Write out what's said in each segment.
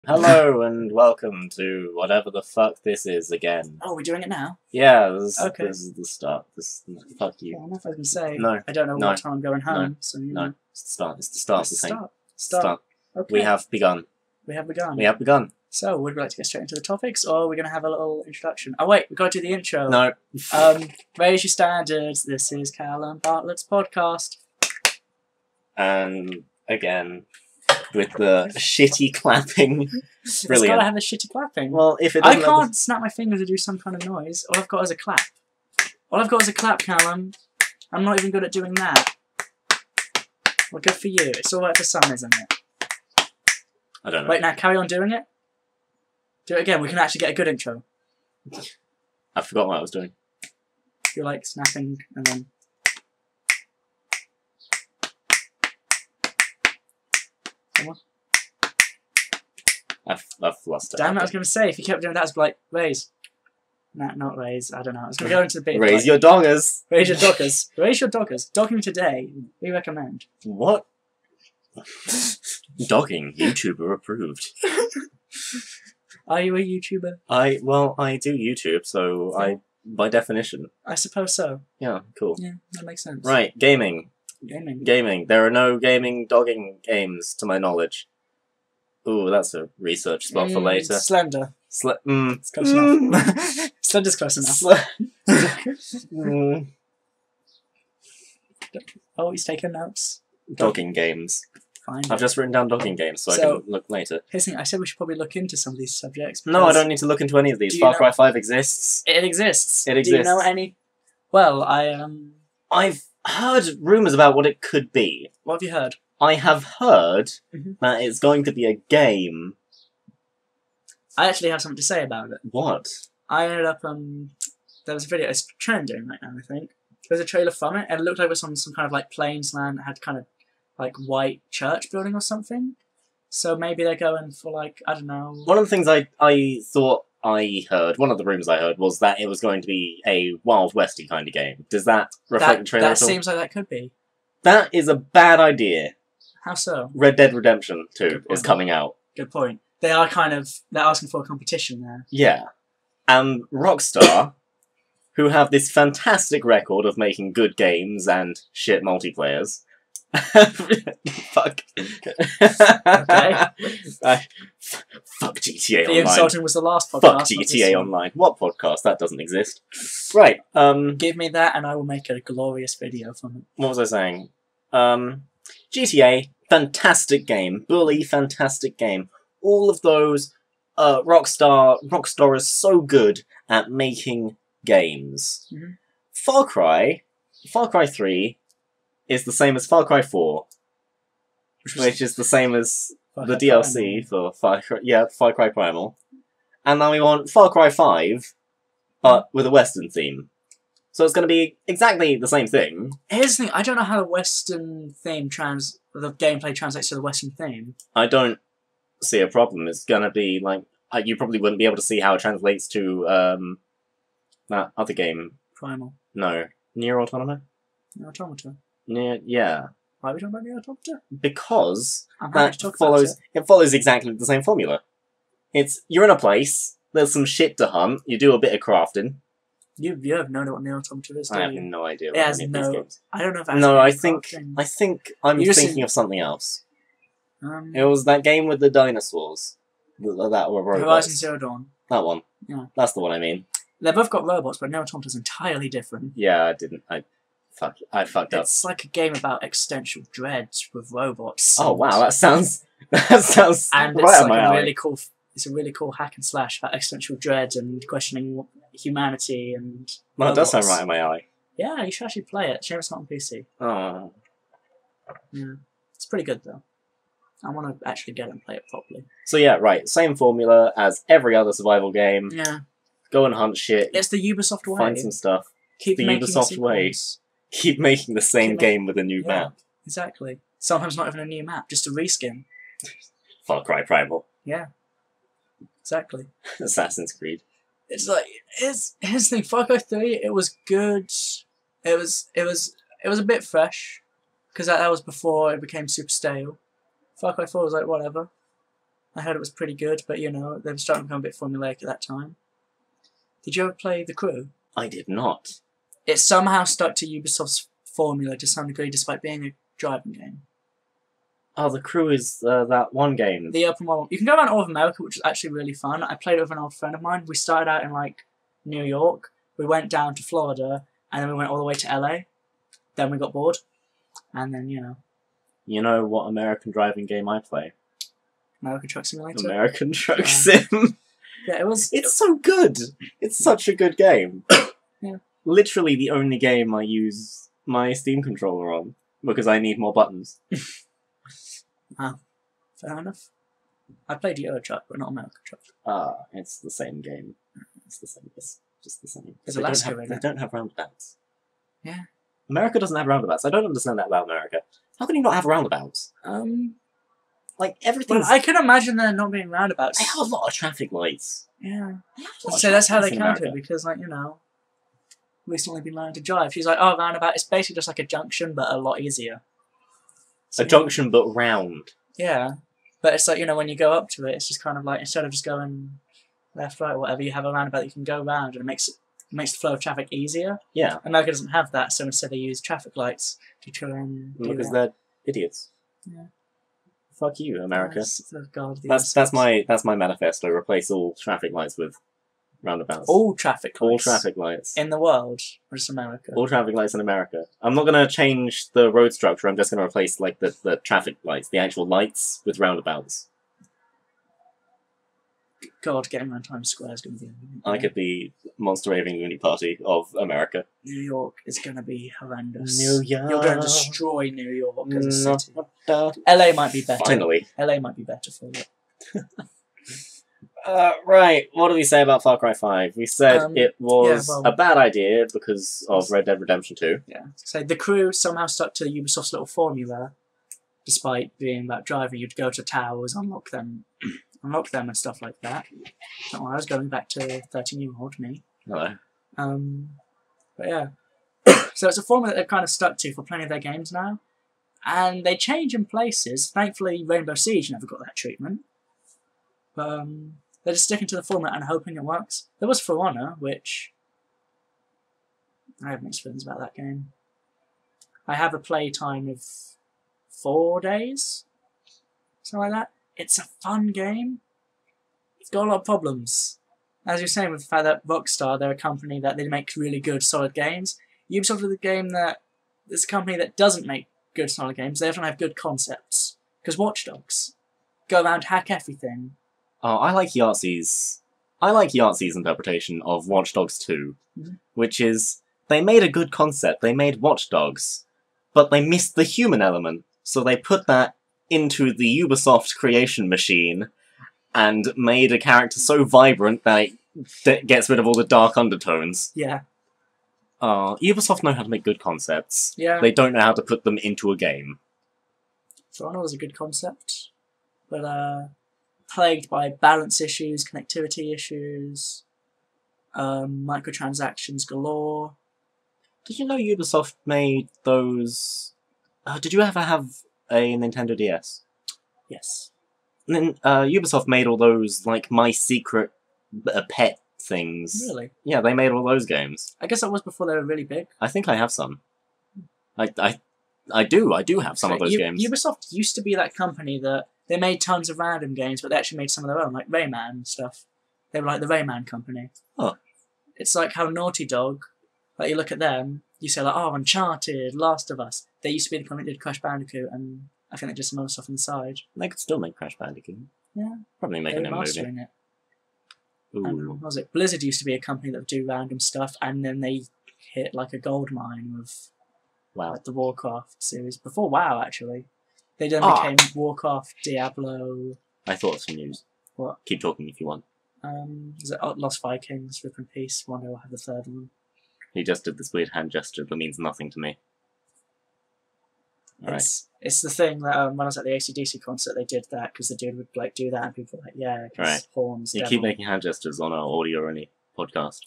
Hello and welcome to whatever the fuck this is again. Oh, we're doing it now? Yeah, this Okay. is the start. Fuck you. Well, enough I can say. No. I don't know No. what time I'm going home, No. so you No, know. it's the start. It's the start of the thing. Start. Okay. We have begun. We have begun. We have begun. So, would we like to get straight into the topics, or are we going to have a little introduction? Oh wait, we've got to do the intro. No. Raise your standards. This is Callum Bartlett's podcast. And again, with the shitty clapping. It's Brilliant. got to have a shitty clapping. Well, if it I doesn't can't snap my fingers or do some kind of noise. All I've got is a clap. All I've got is a clap, Callum. I'm not even good at doing that. Well, good for you. It's alright for some, isn't it? I don't know. Wait, now carry on doing it. Do it again. We can actually get a good intro. I forgot what I was doing. You're like snapping and then. Someone? I've lost it. Damn it! I was going to say if you kept doing that, I'd be like raise. Nah, not raise. I don't know. I was going to go into the bit. Raise like, your doggers. Raise your doggers. Raise your doggers. Dogging today. We recommend. What? Dogging. YouTuber approved. Are you a YouTuber? I do YouTube, so by definition. I suppose so. Yeah, cool. Yeah, that makes sense. Right, gaming. Gaming. There are no gaming dogging games, to my knowledge. Ooh, that's a research spot for later. Slender. It's close enough. Slender's close enough. Oh, he's taking notes. Dogging games. Fine. I've just written down dogging games, so I can look later. Here's the thing, I said we should probably look into some of these subjects. No, I don't need to look into any of these. Far Cry 5 exists. It exists. It exists. Do you know any? Well, I've heard rumours about what it could be. What have you heard? I have heard Mhm. that it's going to be a game. I actually have something to say about it. What? I ended up there was a video. It's trending right now, I think. There's a trailer from it, and it looked like it was on some kind of like plains land that had kind of like white church building or something. So maybe they're going for like, I don't know. One of the things I thought I heard, one of the rumours I heard, was that it was going to be a Wild Westy kind of game. Does that reflect the trailer That at all? seems like that could be. That is a bad idea. How so? Red Dead Redemption 2 Good is point. coming out. Good point. They're asking for a competition there. Yeah. And Rockstar, who have this fantastic record of making good games and shit multiplayers. Fuck. Okay. Fuck GTA The Online. insulting was the last podcast. Fuck not this GTA one. Online. What podcast? That doesn't exist. Right. Give me that and I will make a glorious video from it. What was I saying? GTA, fantastic game. Bully, fantastic game. All of those, Rockstar is so good at making games. Mhm. Far Cry 3 is the same as Far Cry 4, which is the same as the DLC for Far Cry Primal. And now we want Far Cry 5, but with a Western theme. So it's going to be exactly the same thing. Here's the thing, I don't know how the Western theme the gameplay translates to the Western theme. I don't see a problem. It's going to be like, you probably wouldn't be able to see how it translates to that other game. Primal. No. Nier Automata? Nier Automata. Yeah. Why are we talking about Nier Automata? Because I'm happy that to talk about it follows exactly the same formula. You're in a place, there's some shit to hunt, you do a bit of crafting. You have no idea what Nier Automata is, do I have you? no idea It what has any of these games. I don't know if it has No, any I think crafting. I'm You just thinking said- of something else. Um, It was that game with the dinosaurs. That were robots. Horizon Zero Dawn. That one. Yeah. That's the one I mean. They've both got robots, but Nier Automata's entirely different. Yeah, I fucked up. It's like a game about existential dreads with robots. Oh and- wow, that sounds and right it's on like my a alley. really cool. It's a really cool hack and slash about existential dread and questioning humanity and. Well, it does sound robots. right on my alley. Yeah, you should actually play it. Shame it's not on PC. Oh. Yeah, it's pretty good though. I want to actually get it and play it properly. So yeah, right. Same formula as every other survival game. Yeah, Go and hunt shit. it's the Ubisoft way. Find some stuff. Keep the making Ubisoft way. sequels. Keep making the same Keep game with a new Yeah. map. Exactly. Sometimes not even a new map, just a reskin. Far Cry Primal. Yeah. Exactly. Assassin's Creed. It's like here's the thing. Far Cry 3, it was good. It was a bit fresh because that was before it became super stale. Far Cry 4 was like whatever. I heard it was pretty good, but you know, they were starting to become a bit formulaic at that time. Did you ever play The Crew? I did not. It somehow stuck to Ubisoft's formula to some degree, despite being a driving game. Oh, The Crew is that one game. The open world. You can go around all of America, which is actually really fun. I played it with an old friend of mine. We started out in like New York. We went down to Florida, and then we went all the way to LA. Then we got bored, and then you know. You know what American driving game I play? American Truck Simulator. American Truck Sim. Yeah, it was. It's so good. It's such a good game. Yeah. Literally the only game I use my Steam controller on because I need more buttons. Wow. Fair enough. I played Euro Truck, but not American Truck. It's the same game. It's the same. It's just the same. There's They Alaska don't have, in they it. don't have roundabouts. Yeah. America doesn't have roundabouts. I don't understand that about America. How can you not have roundabouts? Like everything. Well, I can imagine there not being roundabouts. They have a lot of traffic lights. Yeah. They have a lot of So that's how they traffic lights in count it, America. because, like, you know, recently been learning to drive. She's like, oh, roundabout, it's basically just like a junction, but a lot easier. So, A junction, but round. Yeah. But it's like, you know, when you go up to it, it's just kind of like, instead of just going left, right, or whatever, you have a roundabout that you can go round, and it makes the flow of traffic easier. Yeah, America doesn't have that, so instead they use traffic lights to try and do because that. they're idiots. Yeah. Fuck you, America. That's That's my manifesto. Replace all traffic lights with roundabouts. all traffic lights. All traffic lights. In the world, or just America? All traffic lights in America. I'm not going to change the road structure. I'm just going to replace like the traffic lights, the actual lights, with roundabouts. God, getting around Times Square is going to be... I could be Monster Raving Looney Party of America. New York is going to be horrendous. New York. You're going to destroy New York as a No, city. LA might be better. Finally. LA might be better for it. Right, what do we say about Far Cry 5? We said it was yeah, well- a bad idea because of Red Dead Redemption 2. Yeah. So the crew somehow stuck to Ubisoft's little formula, despite being about driving. You'd go to towers, unlock them and stuff like that. Oh, I was going back to 13-year-old me. Hello. But yeah. So it's a formula that they've kind of stuck to for plenty of their games now. And they change in places. Thankfully, Rainbow Siege never got that treatment. But they're just sticking to the formula and hoping it works. There was For Honor, which... I have mixed feelings about that game. I have a play time of 4 days. Something like that. It's a fun game. It's got a lot of problems. As you're saying with the fact that Rockstar, they're a company that they make really good, solid games. Ubisoft is a game that it's a company that doesn't make good, solid games. They often have good concepts. Because Watch Dogs go around, hack everything. Oh, I like Yahtzee's interpretation of Watch Dogs 2, which is, they made a good concept, they made Watch Dogs, but they missed the human element, so they put that into the Ubisoft creation machine and made a character so vibrant that it gets rid of all the dark undertones. Yeah. Ubisoft know how to make good concepts. Yeah. They don't know how to put them into a game. For Honor was a good concept, but plagued by balance issues, connectivity issues, microtransactions galore. Did you know Ubisoft made those... did you ever have a Nintendo DS? Yes. And then, Ubisoft made all those, like, My Secret Pet things. Really? Yeah, they made all those games. I guess that was before they were really big. I think I have some. I do have some of those games. Ubisoft used to be that company that they made tons of random games, but they actually made some of their own, like Rayman and stuff. They were like the Rayman company. Oh. It's like how Naughty Dog, like you look at them, you say like, oh, Uncharted, Last of Us. They used to be the company that did Crash Bandicoot, and I think they did some other stuff on the side. They could still make Crash Bandicoot. Yeah. Probably make They a were new movie. mastering it. Ooh. What was it? Blizzard used to be a company that would do random stuff, and then they hit like a gold mine with Wow. like the Warcraft series. Before WoW, actually. They then Ah. became Warcraft, Diablo, I thought of some news. What? Keep talking if you want. is it Lost Vikings, Rip in Peace? One day we'll have the third one. He just did this weird hand gesture that means nothing to me. Alright. It's the thing that when I was at the AC/DC concert, they did that because the dude would like do that, and people were like, yeah, 'cause Right. horns. You devil. keep making hand gestures on our audio-only podcast.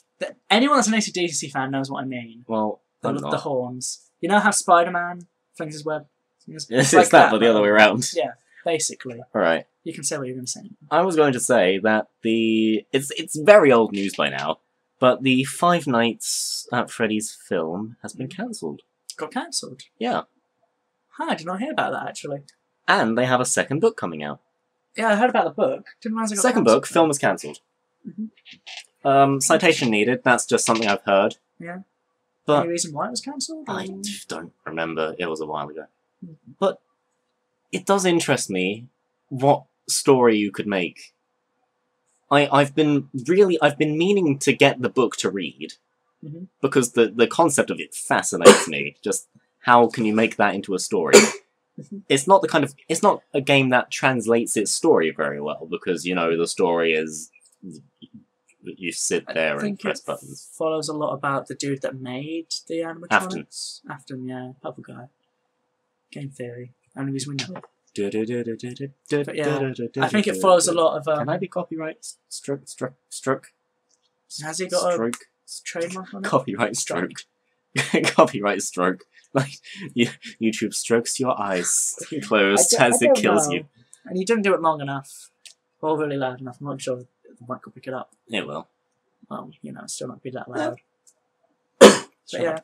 Anyone that's an AC/DC fan knows what I mean. Well, The, I'm not. the horns. You know how Spider-Man flings his web? Yes, like it's that, but the other way around. Yeah, basically. Alright. You can say what you're going to say. I was going to say that it's very old news by now, but the Five Nights at Freddy's film has been cancelled. Got cancelled? Yeah. Huh, I did not hear about that, actually. And they have a second book coming out. Yeah, I heard about the book. Didn't realize it got Second cancelled. book, film is cancelled. Citation needed, that's just something I've heard. Yeah. But any reason why it was cancelled? I don't remember, it was a while ago. Mm-hmm. But it does interest me what story you could make. I've been meaning to get the book to read, because the concept of it fascinates me. Just how can you make that into a story? It's not a game that translates its story very well, because the story is you sit there and press buttons. Follows a lot about the dude that made the animatronics. Afton, yeah, purple guy. Game theory. Only reason we know. But yeah, I think it follows a lot of. Can I be copyright struck? Has he got a trademark on it? Copyright stroke. Copyright stroke. Like YouTube strokes your eyes closed as it kills you. And you didn't do it long enough, or really loud enough. I'm not sure the mic will pick it up. It will. Well, still not be that loud. But yeah,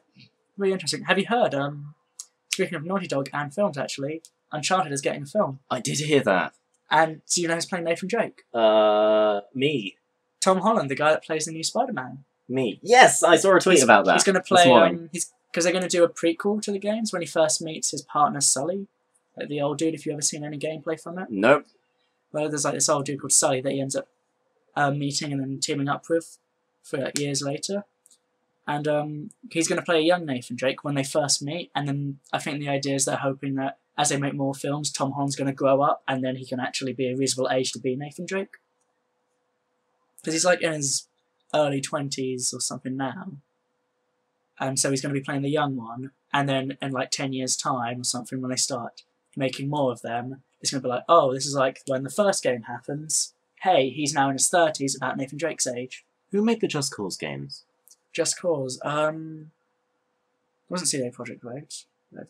really interesting. Have you heard? Speaking of Naughty Dog and films, actually, Uncharted is getting a film. I did hear that. And do you know who's playing Nathan Drake? Me. Tom Holland, the guy that plays the new Spider-Man. Me. Yes, I saw a tweet about that. He's going to play. Because they're going to do a prequel to the games when he first meets his partner Sully, like the old dude. If you ever seen any gameplay from it? Nope. Well, there's like this old dude called Sully that he ends up meeting and then teaming up with for like years later. And he's going to play a young Nathan Drake when they first meet, and then I think the idea is they're hoping that as they make more films, Tom Holland's going to grow up, and then he can actually be a reasonable age to be Nathan Drake. Because he's like in his early 20s or something now, and so he's going to be playing the young one, and then in like 10 years' time or something, when they start making more of them, it's going to be like, oh, this is like when the first game happens. Hey, he's now in his 30s, about Nathan Drake's age. Who made the Just Cause games? Just Cause. Wasn't CD Projekt Red.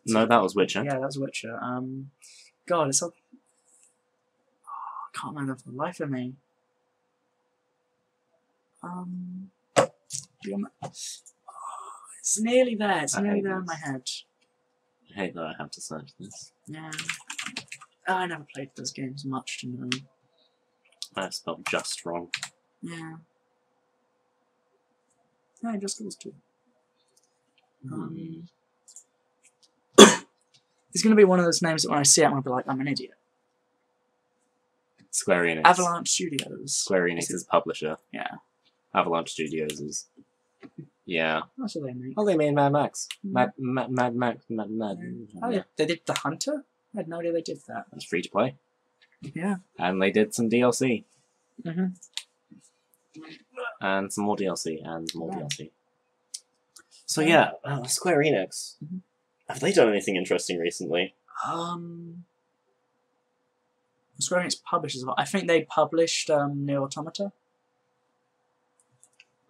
No, that was Witcher. Yeah, that was Witcher. God, it's all... I can't remember for the life of me. It's nearly there. It's nearly there in my head. I hate that I have to search this. Yeah. I never played those games much to know. I spelled just wrong. Yeah. No, Just Cause 2. It's going to be one of those names that when I see it, I'm going to be like, I'm an idiot. Square Enix. Avalanche Studios. Square Enix is publisher. Yeah. Avalanche Studios is... Yeah. That's what they made. Oh, they made Mad Max. Mm. Mad. Oh, they did The Hunter? I had no idea they did that. It's free to play. Yeah. And they did some DLC. Mm-hmm. And some more DLC, and more DLC. So yeah, Square Enix. Mm-hmm. Have they done anything interesting recently? Square Enix publishes. I think they published Nier Automata.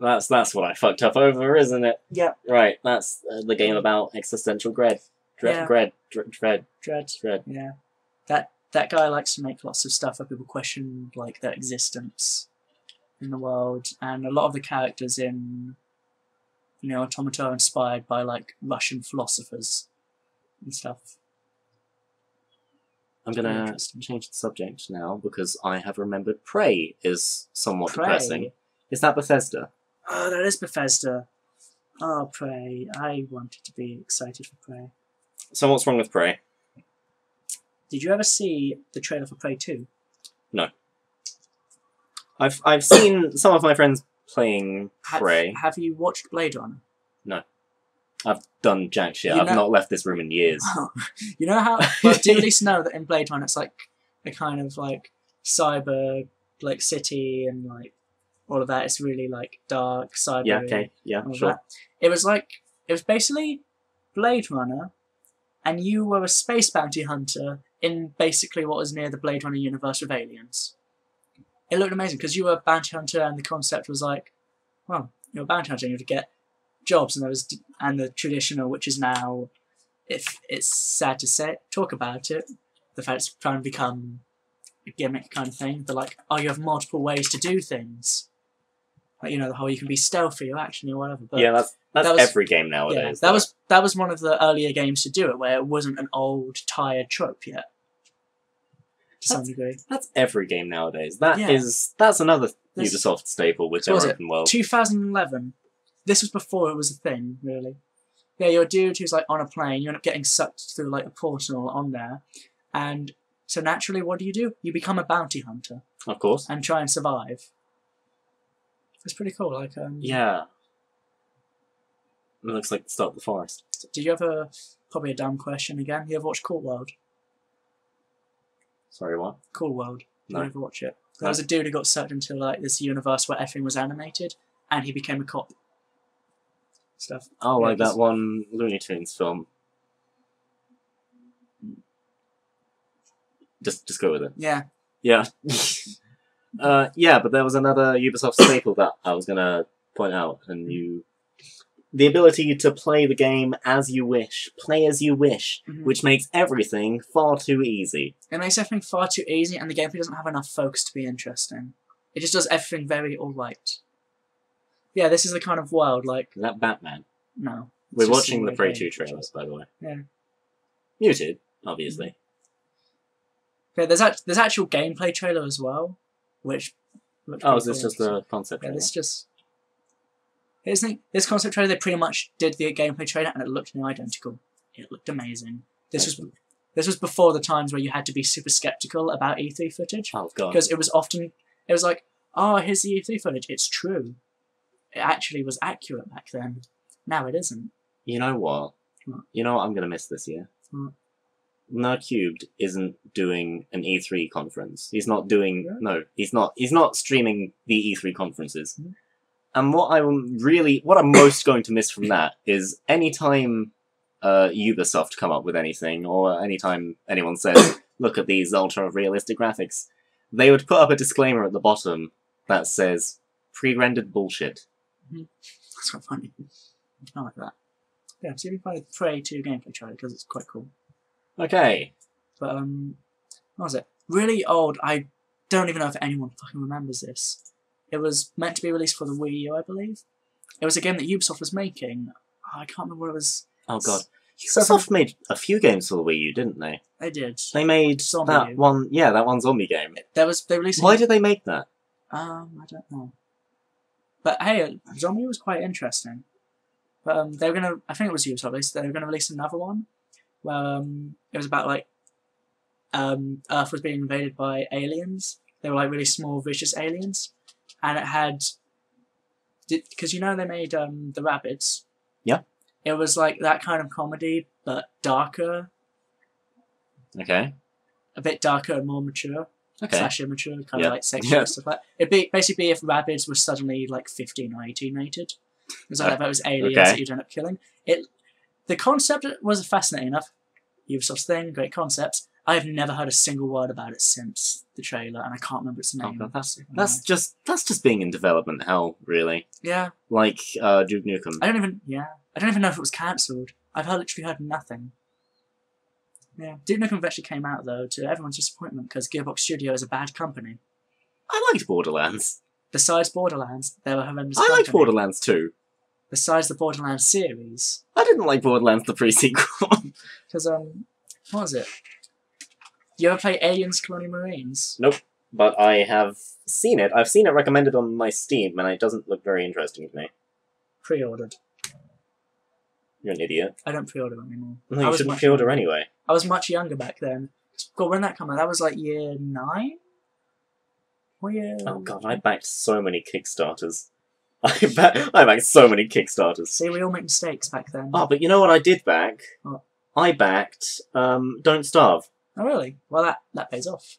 That's what I fucked up over, isn't it? Yeah. Right, that's the game about existential dread. Dread. Yeah. That guy likes to make lots of stuff where people question like their existence in the world, and a lot of the characters in Automata are inspired by like Russian philosophers and stuff. I'm gonna change the subject now because I have remembered Prey is somewhat depressing. Is that Bethesda? Oh, that is Bethesda. Oh, Prey. I wanted to be excited for Prey. So what's wrong with Prey? Did you ever see the trailer for Prey 2? No. I've seen some of my friends playing Prey. Have you watched Blade Runner? No. I've done jack shit. I've not left this room in years. You know how... Well, do you at least know that in Blade Runner it's like a kind of like cyber like city and like all of that. It's really like dark, cyber. Yeah, okay. Yeah, sure. That. It was basically Blade Runner, and you were a space bounty hunter in basically what was near the Blade Runner universe with aliens. It looked amazing because you were a bounty hunter, and the concept was like, well, you're a bounty hunter, and you had to get jobs, and the traditional, which is now, if it's sad to say, talk about it, the fact it's trying to become a gimmick kind of thing. But like, oh, you have multiple ways to do things. Like, you know, the whole you can be stealthy or actiony or whatever. But yeah, that's that was, every game nowadays. Yeah, that was one of the earlier games to do it, where it wasn't an old, tired trope yet. To some degree. That's every game nowadays. That's another Ubisoft staple with their open world. 2011. This was before it was a thing, really. Yeah, you're a dude who's like on a plane. You end up getting sucked through like a portal on there, and so naturally, what do? You become a bounty hunter, of course, and try and survive. It's pretty cool. Like, yeah, it looks like the start of the forest. Did you ever? Probably a dumb question again. You ever watch Cool World? Sorry, what? Cool World. Did No. you ever watch it? There was a dude who got sucked into like this universe where everything was animated, and he became a cop. Stuff. Oh, like that one Looney Tunes film. Just go with it. Yeah. Yeah. Yeah, but there was another Ubisoft staple that I was gonna point out, and the ability to play the game as you wish, play as you wish, which makes everything far too easy. It makes everything far too easy, and the gameplay doesn't have enough focus to be interesting. It just does everything very alright. Yeah, this is the kind of world, like... Is that Batman? No. We're watching the Prey 2 trailers, by the way. Yeah. Muted, obviously. Yeah, there's actual gameplay trailer as well, which... Oh, is this just a concept trailer? Yeah, this concept trailer, they pretty much did the gameplay trailer, and it looked identical. It looked amazing. This was before the times where you had to be super skeptical about E3 footage. Oh, God. Because it was like, oh, here's the E3 footage, it's true. It actually was accurate back then. Now it isn't. You know what? What? You know what I'm going to miss this year? What? Nerdcubed isn't doing an E3 conference. He's not doing... Yeah. No, he's not streaming the E3 conferences. Mm-hmm. And what I'm most going to miss from that is anytime Ubisoft come up with anything, or anytime anyone says, look at these ultra-realistic graphics, they would put up a disclaimer at the bottom that says, pre-rendered bullshit. Mm-hmm. That's quite funny. I like that. Yeah, so you can play the Prey 2 gameplay trailer, because it's quite cool. Okay. But, what was it? Really old. I don't even know if anyone fucking remembers this. It was meant to be released for the Wii U, I believe. It was a game that Ubisoft was making. Oh, I can't remember what it was. Oh, God. Ubisoft made a few games for the Wii U, didn't they? They did. They made that one... Yeah, that one zombie game. They released... Why did they make that? I don't know. But, hey, Zombie was quite interesting. But they were going to... I think it was Ubisoft. They were going to release another one where it was about, like... Earth was being invaded by aliens. They were, like, really small, vicious aliens. And it had... Because, you know, they made the Rabbids. Yeah. It was, like, that kind of comedy, but darker. Okay. A bit darker and more mature. Okay. Slash immature, kind of like sexual and stuff like that. It'd basically be if Rabbids were suddenly, like, 15 or 18 rated. It was like if it was aliens that you'd end up killing. The concept was fascinating enough. Ubisoft's thing, great concept. I have never heard a single word about it since the trailer, and I can't remember its name. Oh, God, that's just being in development hell, really. Yeah. Like Duke Nukem. I don't even know if it was cancelled. I've literally heard nothing. Yeah. Duke Nukem actually came out, though, to everyone's disappointment, because Gearbox Studio is a bad company. I liked Borderlands. Besides Borderlands, they were horrendous. I liked Borderlands 2. Besides the Borderlands series. I didn't like Borderlands the pre-sequel. Because, what was it? You ever play Aliens Colonial Marines? Nope, but I have seen it. I've seen it recommended on my Steam, and it doesn't look very interesting to me. Pre-ordered. You're an idiot. I don't pre-order anymore. No, you shouldn't pre-order anyway. I was much younger back then. God, when that came out, that was like year 9? Oh God, I backed so many Kickstarters. I backed so many Kickstarters. See, we all make mistakes back then. Oh, but you know what I did back? What? I backed Don't Starve. Oh, really? Well, that pays off.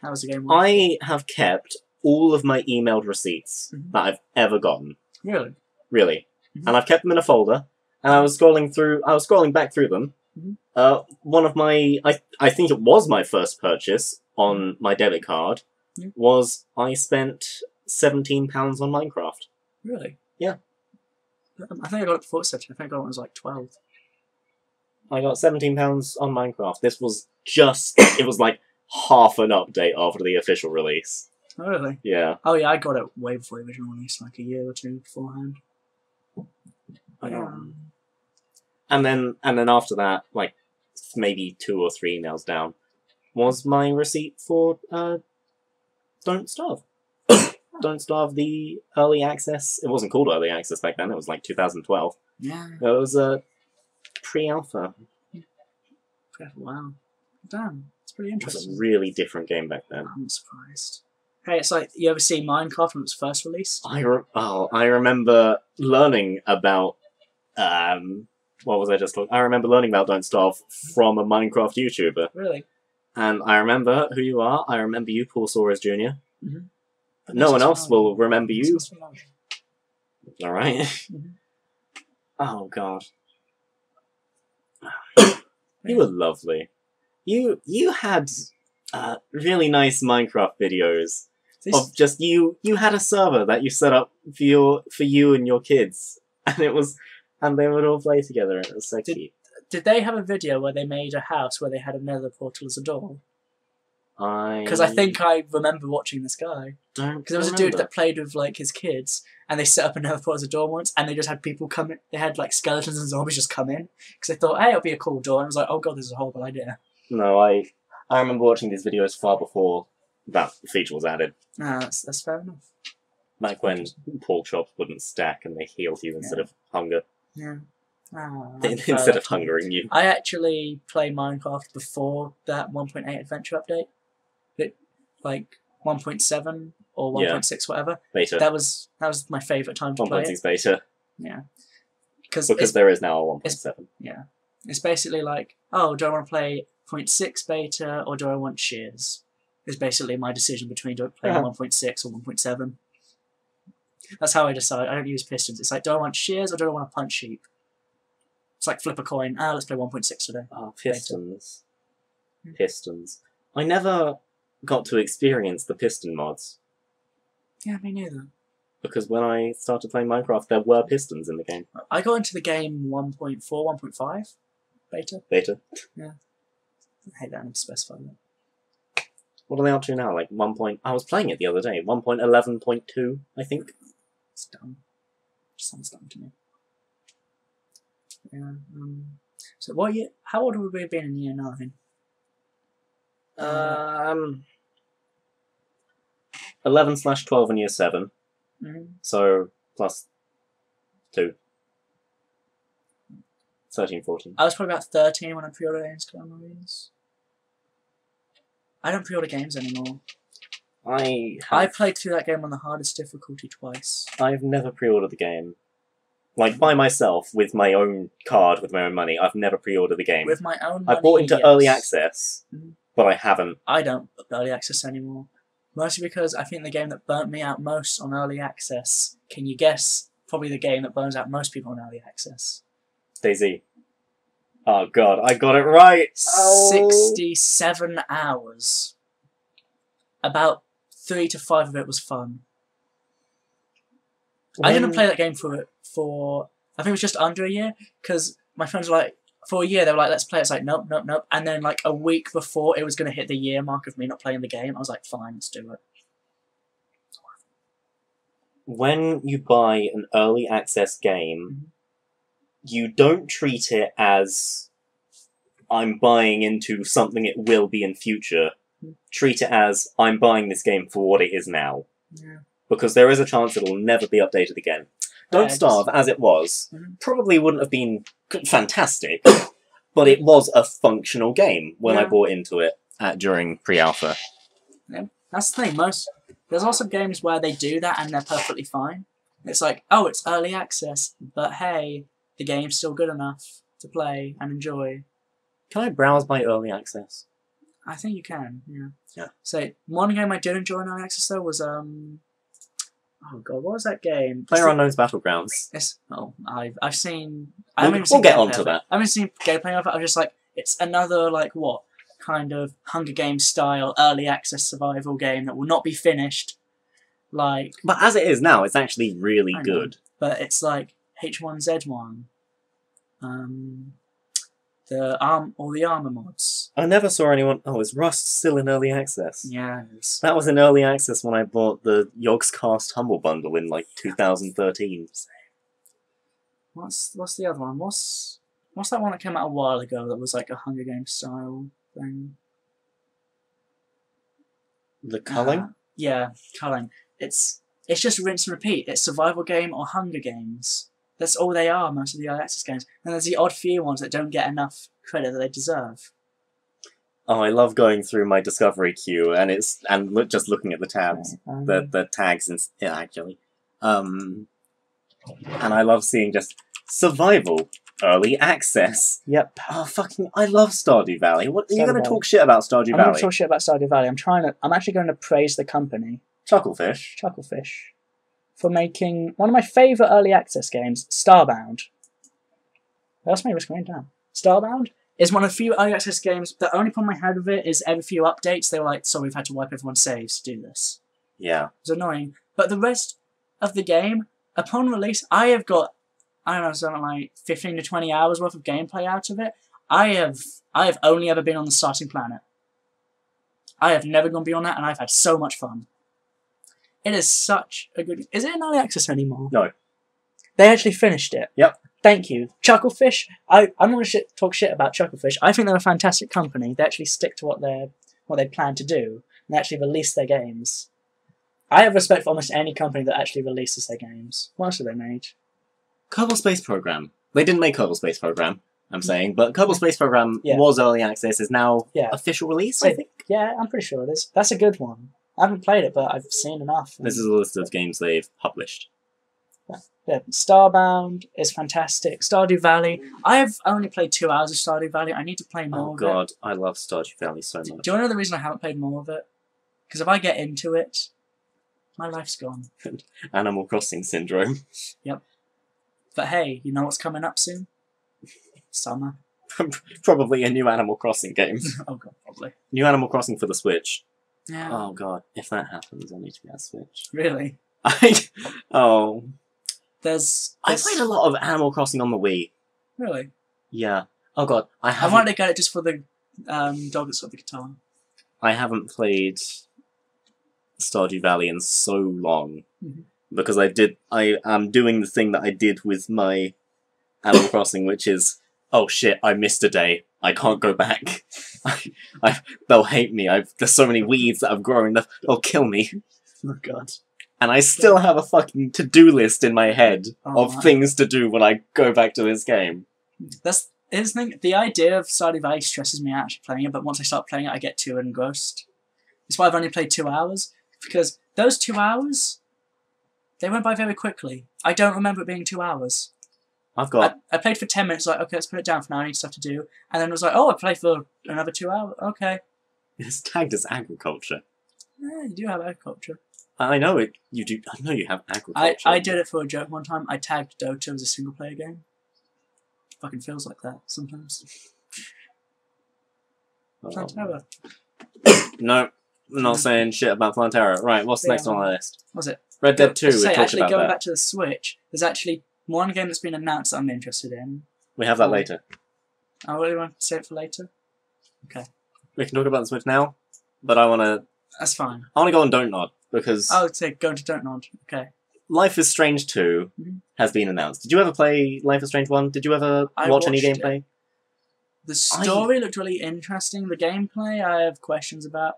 That was the game. I have kept all of my emailed receipts that I've ever gotten. Really? Really. And I've kept them in a folder, and I was scrolling back through them. One of my, I think it was my first purchase on my debit card, was I spent £17 on Minecraft. Really? Yeah. I think I got it before 17. I think I got it when I was like 12. I got £17 on Minecraft. This was just, it was like half an update after the official release. Oh, really? Yeah. Oh yeah, I got it way before the original release, like a year or two beforehand. And then after that, like maybe 2 or 3 emails down, was my receipt for Don't Starve. Don't Starve, the early access. It wasn't called early access back then. It was like 2012. Yeah. It was a pre-alpha. Wow. Damn, it's pretty It was interesting. a really different game back then. I'm surprised. Hey, it's like, you ever see Minecraft when it was first released? I remember learning about what was I just talking? I remember learning about Don't Starve from a Minecraft YouTuber. Really? And I remember who you are. I remember you, Paul Soares Jr. Mm-hmm. No one else will remember you. All right. Mm-hmm. Oh God. You were lovely. You had really nice Minecraft videos of just you. You had a server that you set up for you and your kids, and they would all play together. And it was so cute. Did they have a video where they made a house where they had a nether portal as a door? Because I think I remember watching this guy. Because there was a dude that played with like his kids, and they set up a nether portal as a door once, and they just had people come in. They had like skeletons and zombies just come in because they thought, "Hey, it'll be a cool door." And I was like, "Oh god, this is a horrible idea." No, I remember watching these videos far before that feature was added. No, that's fair enough. Like when pork chops wouldn't stack and they healed you instead of hunger. Yeah. Instead of hungering you. I actually play Minecraft before that 1.8 adventure update. Like 1.7 or 1.6, whatever. Beta. That was my favourite time to play it. 1.6 beta. Yeah. Because there is now a 1.7. Yeah. It's basically like, oh, do I want to play 0.6 beta or do I want shears? It's basically my decision between playing 1.6 or 1.7. That's how I decide. I don't use pistons. It's like, do I want shears or do I want to punch sheep? It's like flip a coin. Let's play 1.6 today. Oh, pistons. Pistons. I never got to experience the piston mods. Yeah, me neither. Because when I started playing Minecraft, there were pistons in the game. I got into the game 1.4, 1.5 beta. Beta? Yeah. I hate that I need to specify that. What are they up to now? Like 1. I was playing it the other day. 1.11.2, I think. It's dumb. It sounds dumb to me. Yeah. So what year? How old would we have been in year 9? 11/12 in year 7. So plus 2. 13, 14. I was probably about 13 when I pre-ordered Gamescom Marines. I don't pre-order games anymore. I played through that game on the hardest difficulty twice. I've never pre-ordered the game. Like, by myself, with my own card, with my own money. I've never pre-ordered the game. With my own money, I bought into early access, but I haven't. I don't book early access anymore. Mostly because I think the game that burnt me out most on early access, can you guess, probably the game that burns out most people on early access? DayZ. Oh god, I got it right! 67 hours. About 3 to 5 of it was fun. I didn't play that game for I think it was just under a year, because my friends were like, for a year they were like, let's play it. It's like, nope, nope, nope. And then like a week before it was going to hit the year mark of me not playing the game, I was like, fine, let's do it. When you buy an early access game, you don't treat it as I'm buying into something it will be in future. Treat it as I'm buying this game for what it is now. Yeah. Because there is a chance it'll never be updated again. Don't Starve, as it was, probably wouldn't have been fantastic, but it was a functional game when I bought into it during pre-alpha. Yeah. That's the thing, there's also games where they do that and they're perfectly fine. It's like, oh, it's early access, but hey, the game's still good enough to play and enjoy. Can I browse my early access? I think you can, yeah. Yeah. So, one game I did enjoy in early access though was, oh god, what was that game? PlayerUnknown's Battlegrounds. I've seen... We'll get onto that. I haven't seen gameplay of it, I'm just like, it's another, like, what? Kind of Hunger Games style early access survival game that will not be finished. Like... But as it is now, it's actually really good. But it's like H1Z1. all the armor mods. I never saw anyone. Oh, is Rust still in early access? Yeah. That was in early access when I bought the Yogscast Humble Bundle in like 2013. What's the other one? What's that one that came out a while ago that was like a Hunger Games style thing? The culling? Yeah, culling. It's just rinse and repeat. It's survival game or Hunger Games. That's all they are, most of the early access games. And there's the odd few ones that don't get enough credit that they deserve. Oh, I love going through my discovery queue and just looking at the tabs, Okay, the tags actually, and I love seeing just survival early access. Yep. Oh fucking! I love Stardew Valley. What are you Stardew going to Valley. talk shit about Stardew I'm Valley? going to talk shit about Stardew Valley. I'm actually going to praise the company, Chucklefish. Chucklefish, for making one of my favourite early access games, Starbound. That's my screen down. Starbound is one of the few early access games. The only problem I had with it is every few updates they were like, "So we've had to wipe everyone's saves to do this." Yeah. It was annoying. But the rest of the game, upon release, I have got, I don't know, something like 15 to 20 hours worth of gameplay out of it. I have only ever been on the starting planet. I have never gone beyond that, and I've had so much fun. It is such a good... Is it in early access anymore? No. They actually finished it. Yep. Thank you. Chucklefish, I'm not going to talk shit about Chucklefish. I think they're a fantastic company. They actually stick to what they plan to do, and they actually release their games. I have respect for almost any company that actually releases their games. What else have they made? Kerbal Space Program. They didn't make Kerbal Space Program, I'm saying, but Kerbal Space Program Yeah. was early access, is now Yeah. official release, I think. Yeah, I'm pretty sure it is. That's a good one. I haven't played it, but I've seen enough. This is a list of games they've published. Yeah, Starbound is fantastic. Stardew Valley. I have only played 2 hours of Stardew Valley. I need to play more Oh of god, I love Stardew Valley so it. much. Do you want to know the reason I haven't played more of it? Because if I get into it, my life's gone. Animal Crossing syndrome. But hey, you know what's coming up soon? Summer. Probably a new Animal Crossing game. Oh god, probably. New Animal Crossing for the Switch. Yeah. Oh god, if that happens, I need to get a Switch. Really? Oh. There's I played a lot of Animal Crossing on the Wii. Really? Yeah. Oh god, I wanted to get it just for the dog that's got the guitar. I haven't played Stardew Valley in so long. Mhm. Because I am doing the thing that I did with my Animal Crossing, which is, oh shit, I missed a day. I can't go back. They'll hate me. There's so many weeds that have grown. They'll kill me. Oh god. And I still have a fucking to-do list in my head of my. things to do when I go back to this game. Here's the thing. The idea of Stardew Valley stresses me out actually playing it, but once I start playing it, I get too engrossed. That's why I've only played 2 hours, because those 2 hours, they went by very quickly. I don't remember it being 2 hours. I've got... I played for 10 minutes, like, okay, let's put it down for now, I need stuff to do. And then it was like, oh, I played for another 2 hours, okay. It's tagged as agriculture. Yeah, you do have agriculture. I know it. You do. I know you have agriculture. I did it for a joke one time. I tagged Dota as a single player game. Fucking feels like that sometimes. Plantera. No, I'm not saying shit about Plantera. Right, what's next on the list? What's it? Red Dead 2, we talked actually, about going that. back to the Switch, there's actually one game that's been announced that I'm interested in. We have that later. I really want to save it for later. Okay. We can talk about the Switch now, but I want to That's fine. go on Don't Nod, because I would say go to Don't Nod. Okay. Life is Strange 2 has been announced. Did you ever play Life is Strange 1? Did you ever watch any watched gameplay? The story looked really interesting. The gameplay I have questions about.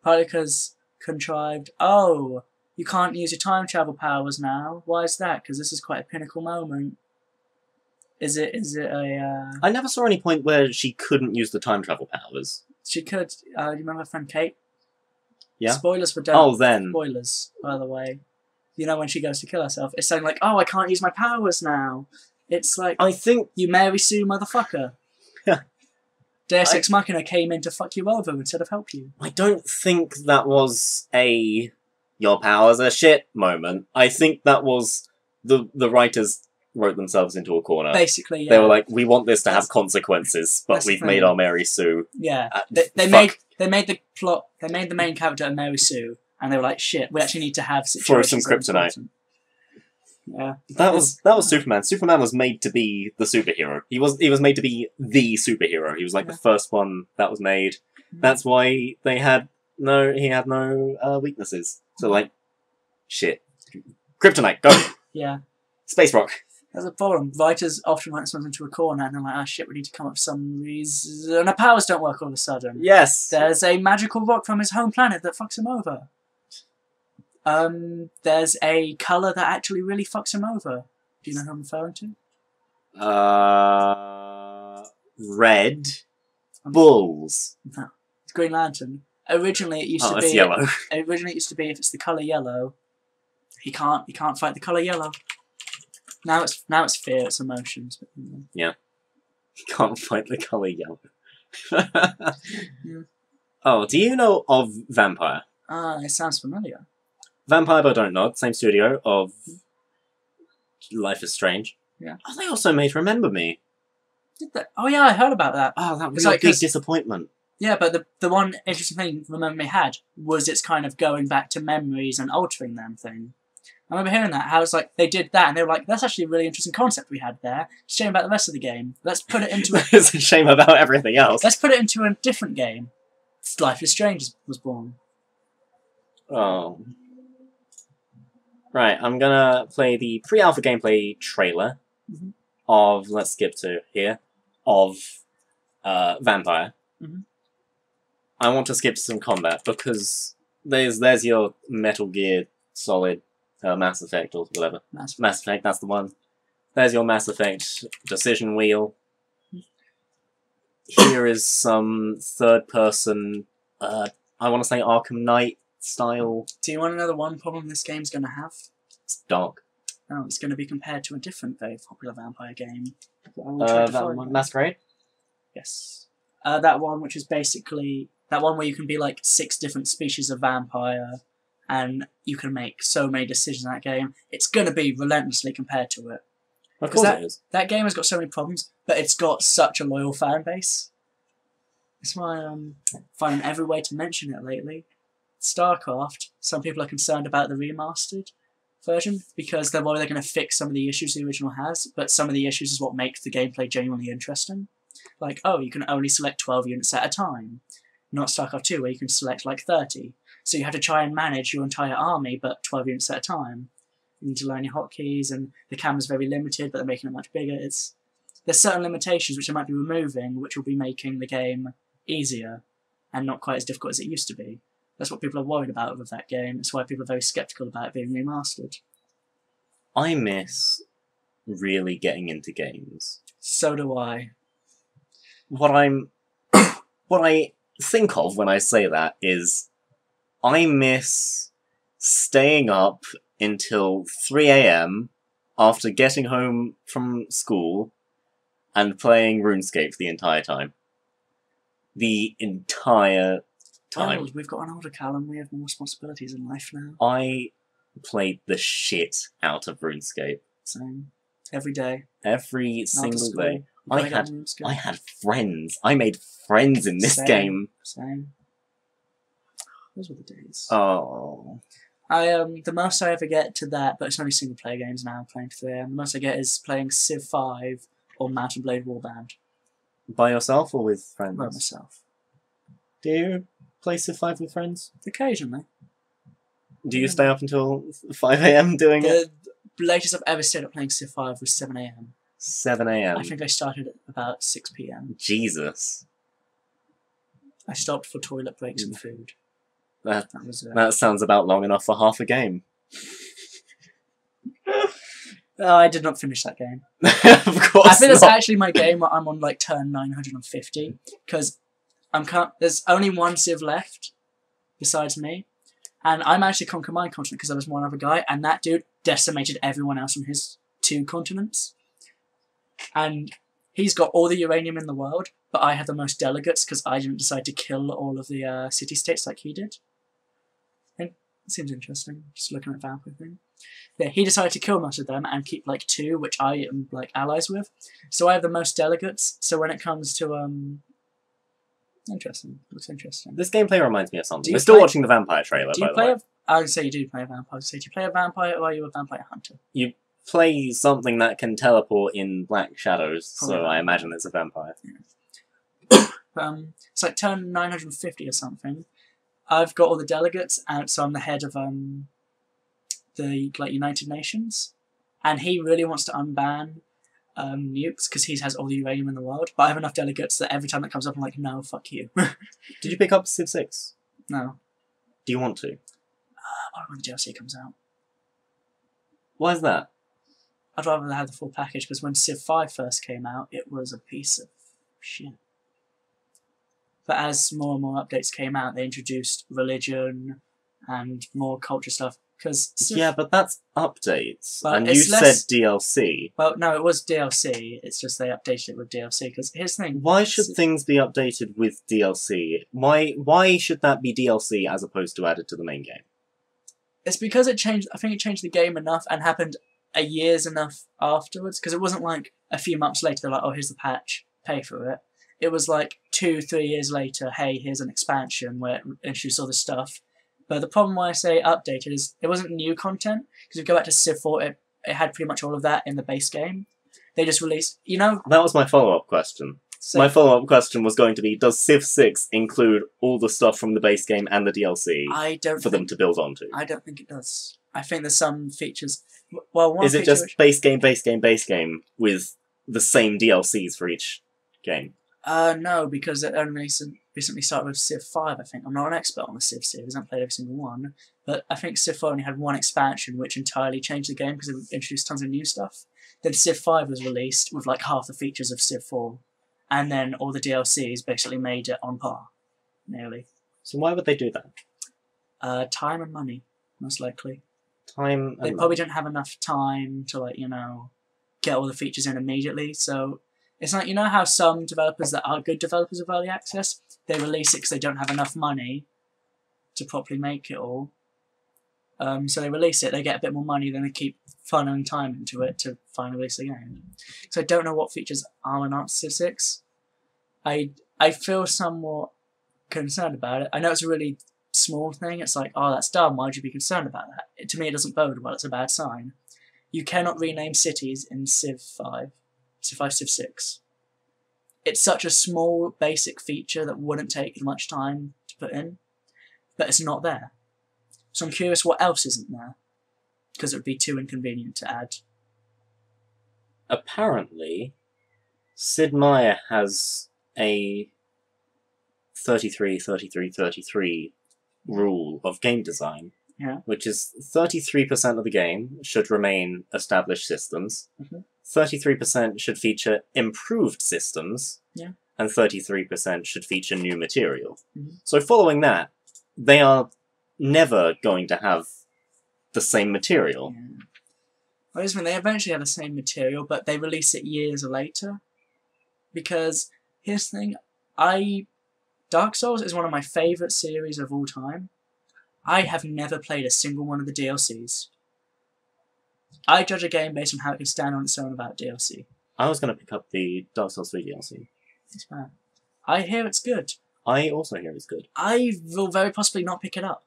Partly because contrived. Oh, you can't use your time travel powers now. Why is that? Because this is quite a pinnacle moment. Is it a... I never saw any point where she couldn't use the time travel powers. She could. You remember her friend Kate? Yeah? Spoilers for Don't. Oh, then. Spoilers, by the way. You know when she goes to kill herself, it's saying like, oh, I can't use my powers now. It's like, I think... you Mary Sue motherfucker. Yeah. Deus Ex Machina came in to fuck you over instead of help you. I don't think that was a your powers are shit moment. I think that was the writers wrote themselves into a corner. Basically, yeah. They were like, we want this to have consequences, but that's we've the made thing. our Mary Sue. Yeah. They They made the main character a Mary Sue, and they were like, shit, we actually need to have Throw situations some kryptonite. Yeah. That was Superman. Superman was made to be the superhero. He was made to be the superhero. He was like the first one that was made. That's why he had no weaknesses. So like, shit. Kryptonite, go. Yeah. Space rock. There's a problem. Writers often write something into a corner and they're like, ah, shit, we need to come up with some reason. And our powers don't work all of a sudden. Yes. There's a magical rock from his home planet that fucks him over. There's a colour that actually really fucks him over. Do you know who I'm referring to? Red. Bulls. No. It's Green Lantern. Originally it used to be... it's yellow. Originally it used to be if it's the colour yellow, he can't fight the colour yellow. Now it's fear, it's emotions. But, you know. Yeah. He can't fight the colour yellow. Yeah. Oh, do you know of Vampire? It sounds familiar. Vampire but Don't Nod, same studio of Life is Strange. Yeah. Oh, they also made Remember Me. Did they? Oh yeah, I heard about that. Oh, that was It's a like, big disappointment. Yeah, but the one interesting thing Remember Me had was its kind of going back to memories and altering them thing. I remember hearing that, how it's like, they did that, and they were like, that's actually a really interesting concept we had there. Shame about the rest of the game. Let's put it into It's a shame about everything else. Let's put it into a different game. Life is Strange was born. Oh. Right, I'm gonna play the pre-alpha gameplay trailer of, let's skip to here, of Vampire. I want to skip to some combat, because there's your Metal Gear Solid Mass Effect or whatever. Mass Effect, that's the one. There's your Mass Effect decision wheel. Here is some third-person, I want to say Arkham Knight style. Do you want to know the one problem this game's going to have? It's dark. No, it's going to be compared to a different very popular vampire game. That one, Masquerade? Yes. That one which is basically... That one where you can be like 6 different species of vampire and you can make so many decisions in that game. It's going to be relentlessly compared to it. Of course it is. That game has got so many problems, but it's got such a loyal fan base. That's why I'm finding every way to mention it lately. StarCraft, some people are concerned about the remastered version because they're worried they're going to fix some of the issues the original has, but some of the issues is what makes the gameplay genuinely interesting. Like, oh, you can only select 12 units at a time. Not StarCraft 2, where you can select like 30. So you have to try and manage your entire army, but 12 units at a time. You need to learn your hotkeys, and the camera's very limited, but they're making it much bigger. There's certain limitations which they might be removing, which will be making the game easier, and not quite as difficult as it used to be. That's what people are worried about with that game. That's why people are very sceptical about it being remastered. I miss really getting into games. So do I. What I think of when I say that is I miss staying up until 3 AM after getting home from school and playing RuneScape the entire time. The entire time. Well, we've got an older Callum, we have more responsibilities in life now. I played the shit out of RuneScape. Same. Every day. Every single day. I had friends. I made friends in this game. Same. Those were the days. Oh. The most I ever get to that, but it's only single player games now I'm playing 3 AM. The most I get is playing Civ 5 or Mountain Blade Warband. By yourself or with friends? By myself. Do you play Civ 5 with friends? Occasionally. Do you stay up until 5 AM doing it? The latest I've ever stayed up playing Civ 5 was 7 AM. 7 AM? I think I started at about 6 PM. Jesus. I stopped for toilet breaks and food. That sounds about long enough for half a game. I did not finish that game. Of course I think not. that's actually my game where I'm on like turn 950 because there's only one Civ left besides me, and I managed to conquer my continent because there was one other guy, and that dude decimated everyone else on his 2 continents. And he's got all the uranium in the world, but I had the most delegates because I didn't decide to kill all of the city-states like he did. And it seems interesting, just looking at Vampire thing. Yeah, he decided to kill most of them and keep like 2, which I am like allies with. So I have the most delegates. So when it comes to interesting, looks interesting. This gameplay reminds me of something. We're still watching the Vampire trailer. Do you play? I would say you do play a vampire. So do you play a vampire or are you a vampire hunter? play something that can teleport in black shadows, Probably so not. I imagine it's a vampire. It's like turn 950 or something. I've got all the delegates, and so I'm the head of the United Nations, and he really wants to unban nukes because he has all the uranium in the world. But I have enough delegates that every time that comes up, I'm like, no, fuck you. Did you pick up Civ 6? No. Do you want to? When the DLC comes out. Why is that? I'd rather have the full package because when Civ 5 first came out, it was a piece of shit. But as more and more updates came out, they introduced religion and more culture stuff. Yeah, but that's updates. Well, and you it's less- said DLC. Well, no, it was DLC. It's just they updated it with DLC. Because here's the thing. Why should things be updated with DLC? Why should that be DLC as opposed to added to the main game? It's because it changed. I think it changed the game enough and happened a year's enough afterwards. Because it wasn't like a few months later they're like, oh, here's the patch, pay for it. It was like 2-3 years later, hey, here's an expansion where it introduced all this stuff. But the problem why I say updated is it wasn't new content. Because if you go back to Civ 4, it had pretty much all of that in the base game. They just released, That was my follow-up question. So, My follow-up question was going to be, does Civ 6 include all the stuff from the base game and the DLC for them to build onto? I don't think it does. I think there's some features. Well, one Is it feature just base game with the same DLCs for each game? No, because it only recently started with Civ 5, I think. I'm not an expert on the Civ series, I haven't played every single one. But I think Civ 4 only had one expansion, which entirely changed the game because it introduced tons of new stuff. Then Civ 5 was released with like half the features of Civ 4. And then all the DLCs basically made it on par, nearly. So why would they do that? Time and money, most likely. Time and They probably didn't have enough time to, get all the features in immediately, so... It's like, how some developers that are good developers of early access, they release it because they don't have enough money to properly make it all. So they release it, they get a bit more money, then they keep funneling time into it to finally release the game. So I don't know what features are in Civ 6. I feel somewhat concerned about it. I know it's a really small thing, it's like, oh, that's dumb, why would you be concerned about that? To me, it doesn't bode well, it's a bad sign. You cannot rename cities in Civ 5. Civ 5, Civ 6. It's such a small, basic feature that wouldn't take much time to put in, but it's not there. So I'm curious what else isn't there, because it would be too inconvenient to add. Apparently, Sid Meier has a 33-33-33 rule of game design, which is 33% of the game should remain established systems, 33% should feature improved systems, and 33% should feature new material. So following that, they are never going to have the same material. Well, I mean, they eventually have the same material, but they release it years later. Because, here's the thing, Dark Souls is one of my favourite series of all time. I have never played a single one of the DLCs. I judge a game based on how it can stand on its own without DLC. I was going to pick up the Dark Souls 3 DLC. It's bad. I hear it's good. I also hear it's good. I will very possibly not pick it up.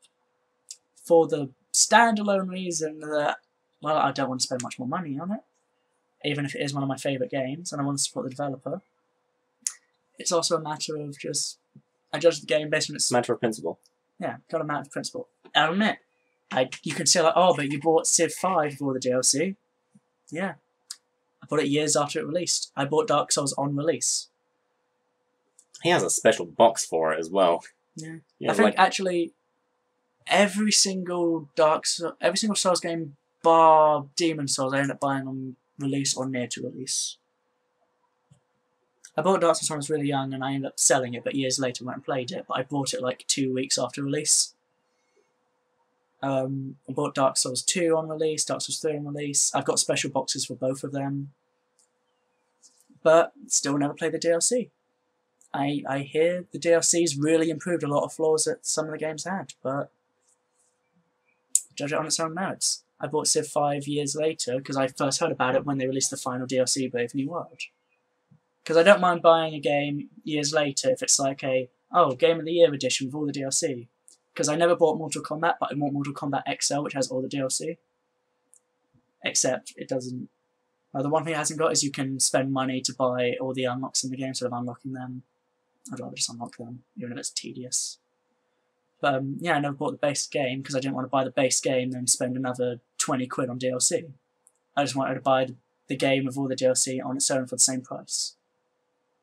For the standalone reason that, well, I don't want to spend much more money on it. Even if it is one of my favourite games and I want to support the developer. It's also a matter of just... I judge the game based on its... Matter of principle. Yeah, got a matter of principle. I admit, you can say like, oh, but you bought Civ 5 for the DLC. Yeah. I bought it years after it released. I bought Dark Souls on release. He has a special box for it as well. Yeah. I think actually every single Souls game bar Demon Souls I end up buying on release or near to release. I bought Dark Souls when I was really young and I ended up selling it, but years later when I played it, but I bought it like 2 weeks after release. I bought Dark Souls 2 on release, Dark Souls 3 on release. I've got special boxes for both of them. But still never played the DLC. I hear the DLC's really improved a lot of flaws that some of the games had, but judge it on its own merits. I bought Civ 5 years later because I first heard about it when they released the final DLC, Brave New World. Because I don't mind buying a game years later if it's like a, Game of the Year edition with all the DLC. Because I never bought Mortal Kombat, but I bought Mortal Kombat XL, which has all the DLC. except it doesn't. The one thing it hasn't got is you can spend money to buy all the unlocks in the game instead of unlocking them. I'd rather just unlock them, even if it's tedious. But yeah, I never bought the base game because I didn't want to buy the base game and spend another 20 quid on DLC. I just wanted to buy the game with all the DLC on its own for the same price.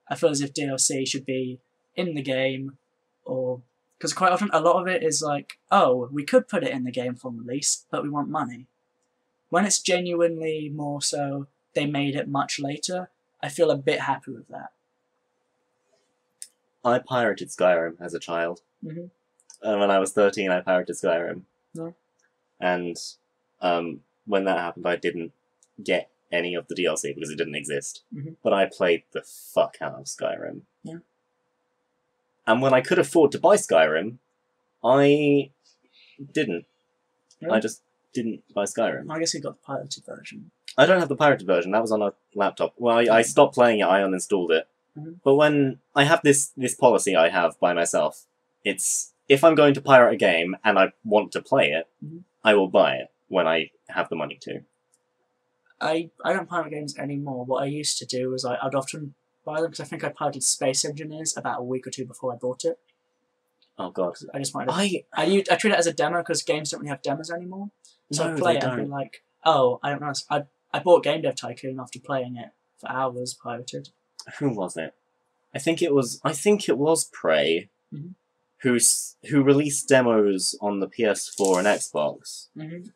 I feel as if DLC should be in the game, or because quite often a lot of it is like, oh, we could put it in the game from release, but we want money. When it's genuinely more so they made it much later, I feel a bit happy with that. I pirated Skyrim as a child. Mm-hmm. And when I was 13, I pirated Skyrim. Yeah. And when that happened, I didn't get any of the DLC because it didn't exist. Mm-hmm. But I played the fuck out of Skyrim. Yeah. And when I could afford to buy Skyrim, I didn't. Really? I just didn't buy Skyrim. I guess you got the pirated version. I don't have the pirated version. That was on a laptop. Well, I stopped playing it. I uninstalled it. Mm-hmm. But when I have this policy I have by myself, it's if I'm going to pirate a game and I want to play it, mm-hmm. I will buy it when I have the money to. I don't pirate games anymore. What I used to do was I'd often buy them because I think I pirated Space Engineers about a week or two before I bought it. Oh god! I just wanted. I treat it as a demo because games don't really have demos anymore. So No, I play they it and be don't. like, oh, I don't know. I bought Game Dev Tycoon after playing it for hours pirated. Who was it? I think it was Prey, mm-hmm. who released demos on the PS4 and Xbox, mm-hmm.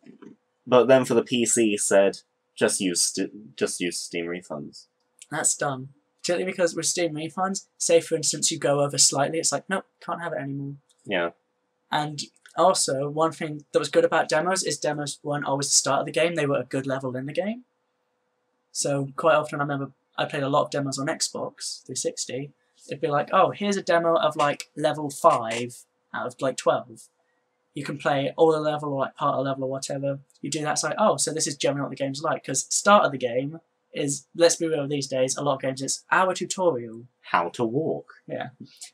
but then for the PC said just use Steam refunds. That's dumb. Particularly because with Steam refunds, say for instance you go over slightly, it's like, nope, can't have it anymore. Yeah. And also, one thing that was good about demos is demos weren't always the start of the game, they were a good level in the game. So quite often I remember I played a lot of demos on Xbox 360. It'd be like, oh, here's a demo of like level 5 out of like 12. You can play all the level or like part of the level or whatever. You do that, it's like, oh, so this is generally what the game's like. Because start of the game is, let's be real these days, a lot of games it's our tutorial. How to walk. Yeah.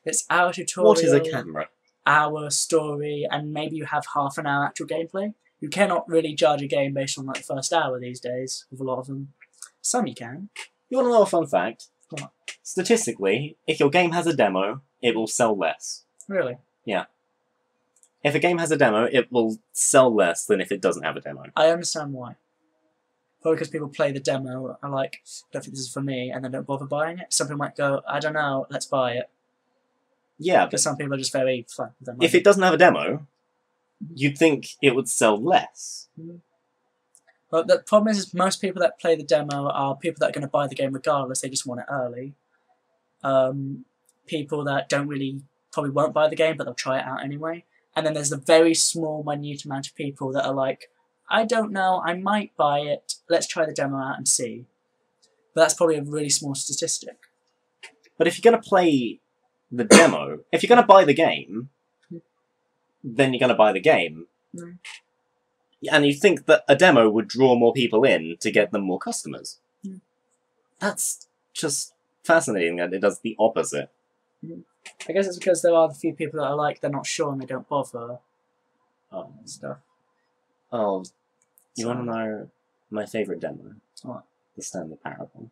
It's our tutorial. What is a camera? Our story, and maybe you have half an hour actual gameplay. You cannot really judge a game based on like the first hour these days, with a lot of them. Some you can. You want to know a fun fact? What? Statistically, if your game has a demo, it will sell less. Really? Yeah. If a game has a demo, it will sell less than if it doesn't have a demo. I understand why. Probably because people play the demo and like, don't think this is for me, and then don't bother buying it. Some people might go, I don't know, let's buy it. Yeah, Because some people are just very flat with their money. if it doesn't have a demo, you'd think it would sell less. But the problem is most people that play the demo are people that are going to buy the game regardless, they just want it early. People that probably won't buy the game, but they'll try it out anyway. And then there's the very small, minute amount of people that are like, I don't know, I might buy it, let's try the demo out and see. But that's probably a really small statistic. But if you're going to play the demo, if you're going to buy the game, then you're going to buy the game. Mm. And you think that a demo would draw more people in to get them more customers. Mm. That's just fascinating that it does the opposite. Mm. I guess it's because there are a few people that are like, they're not sure and they don't bother. Stuff. Oh, you So- want to know my favourite demo? What? The Stanley Parable.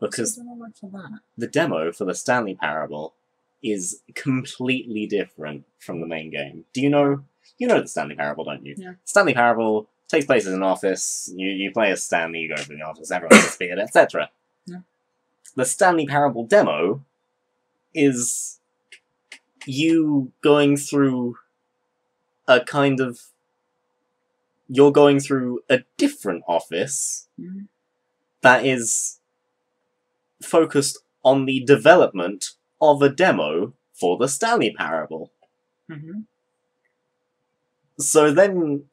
Because I don't like for that. the demo for the Stanley Parable is completely different from the main game. Do you know the Stanley Parable, don't you? Yeah. Stanley Parable takes place in an office, you play as Stanley, you go to the office, everyone gets speared, etc. Yeah. The Stanley Parable demo is you going through you're going through a different office Mhm. that is focused on the development of a demo for the Stanley Parable. Mm-hmm. So then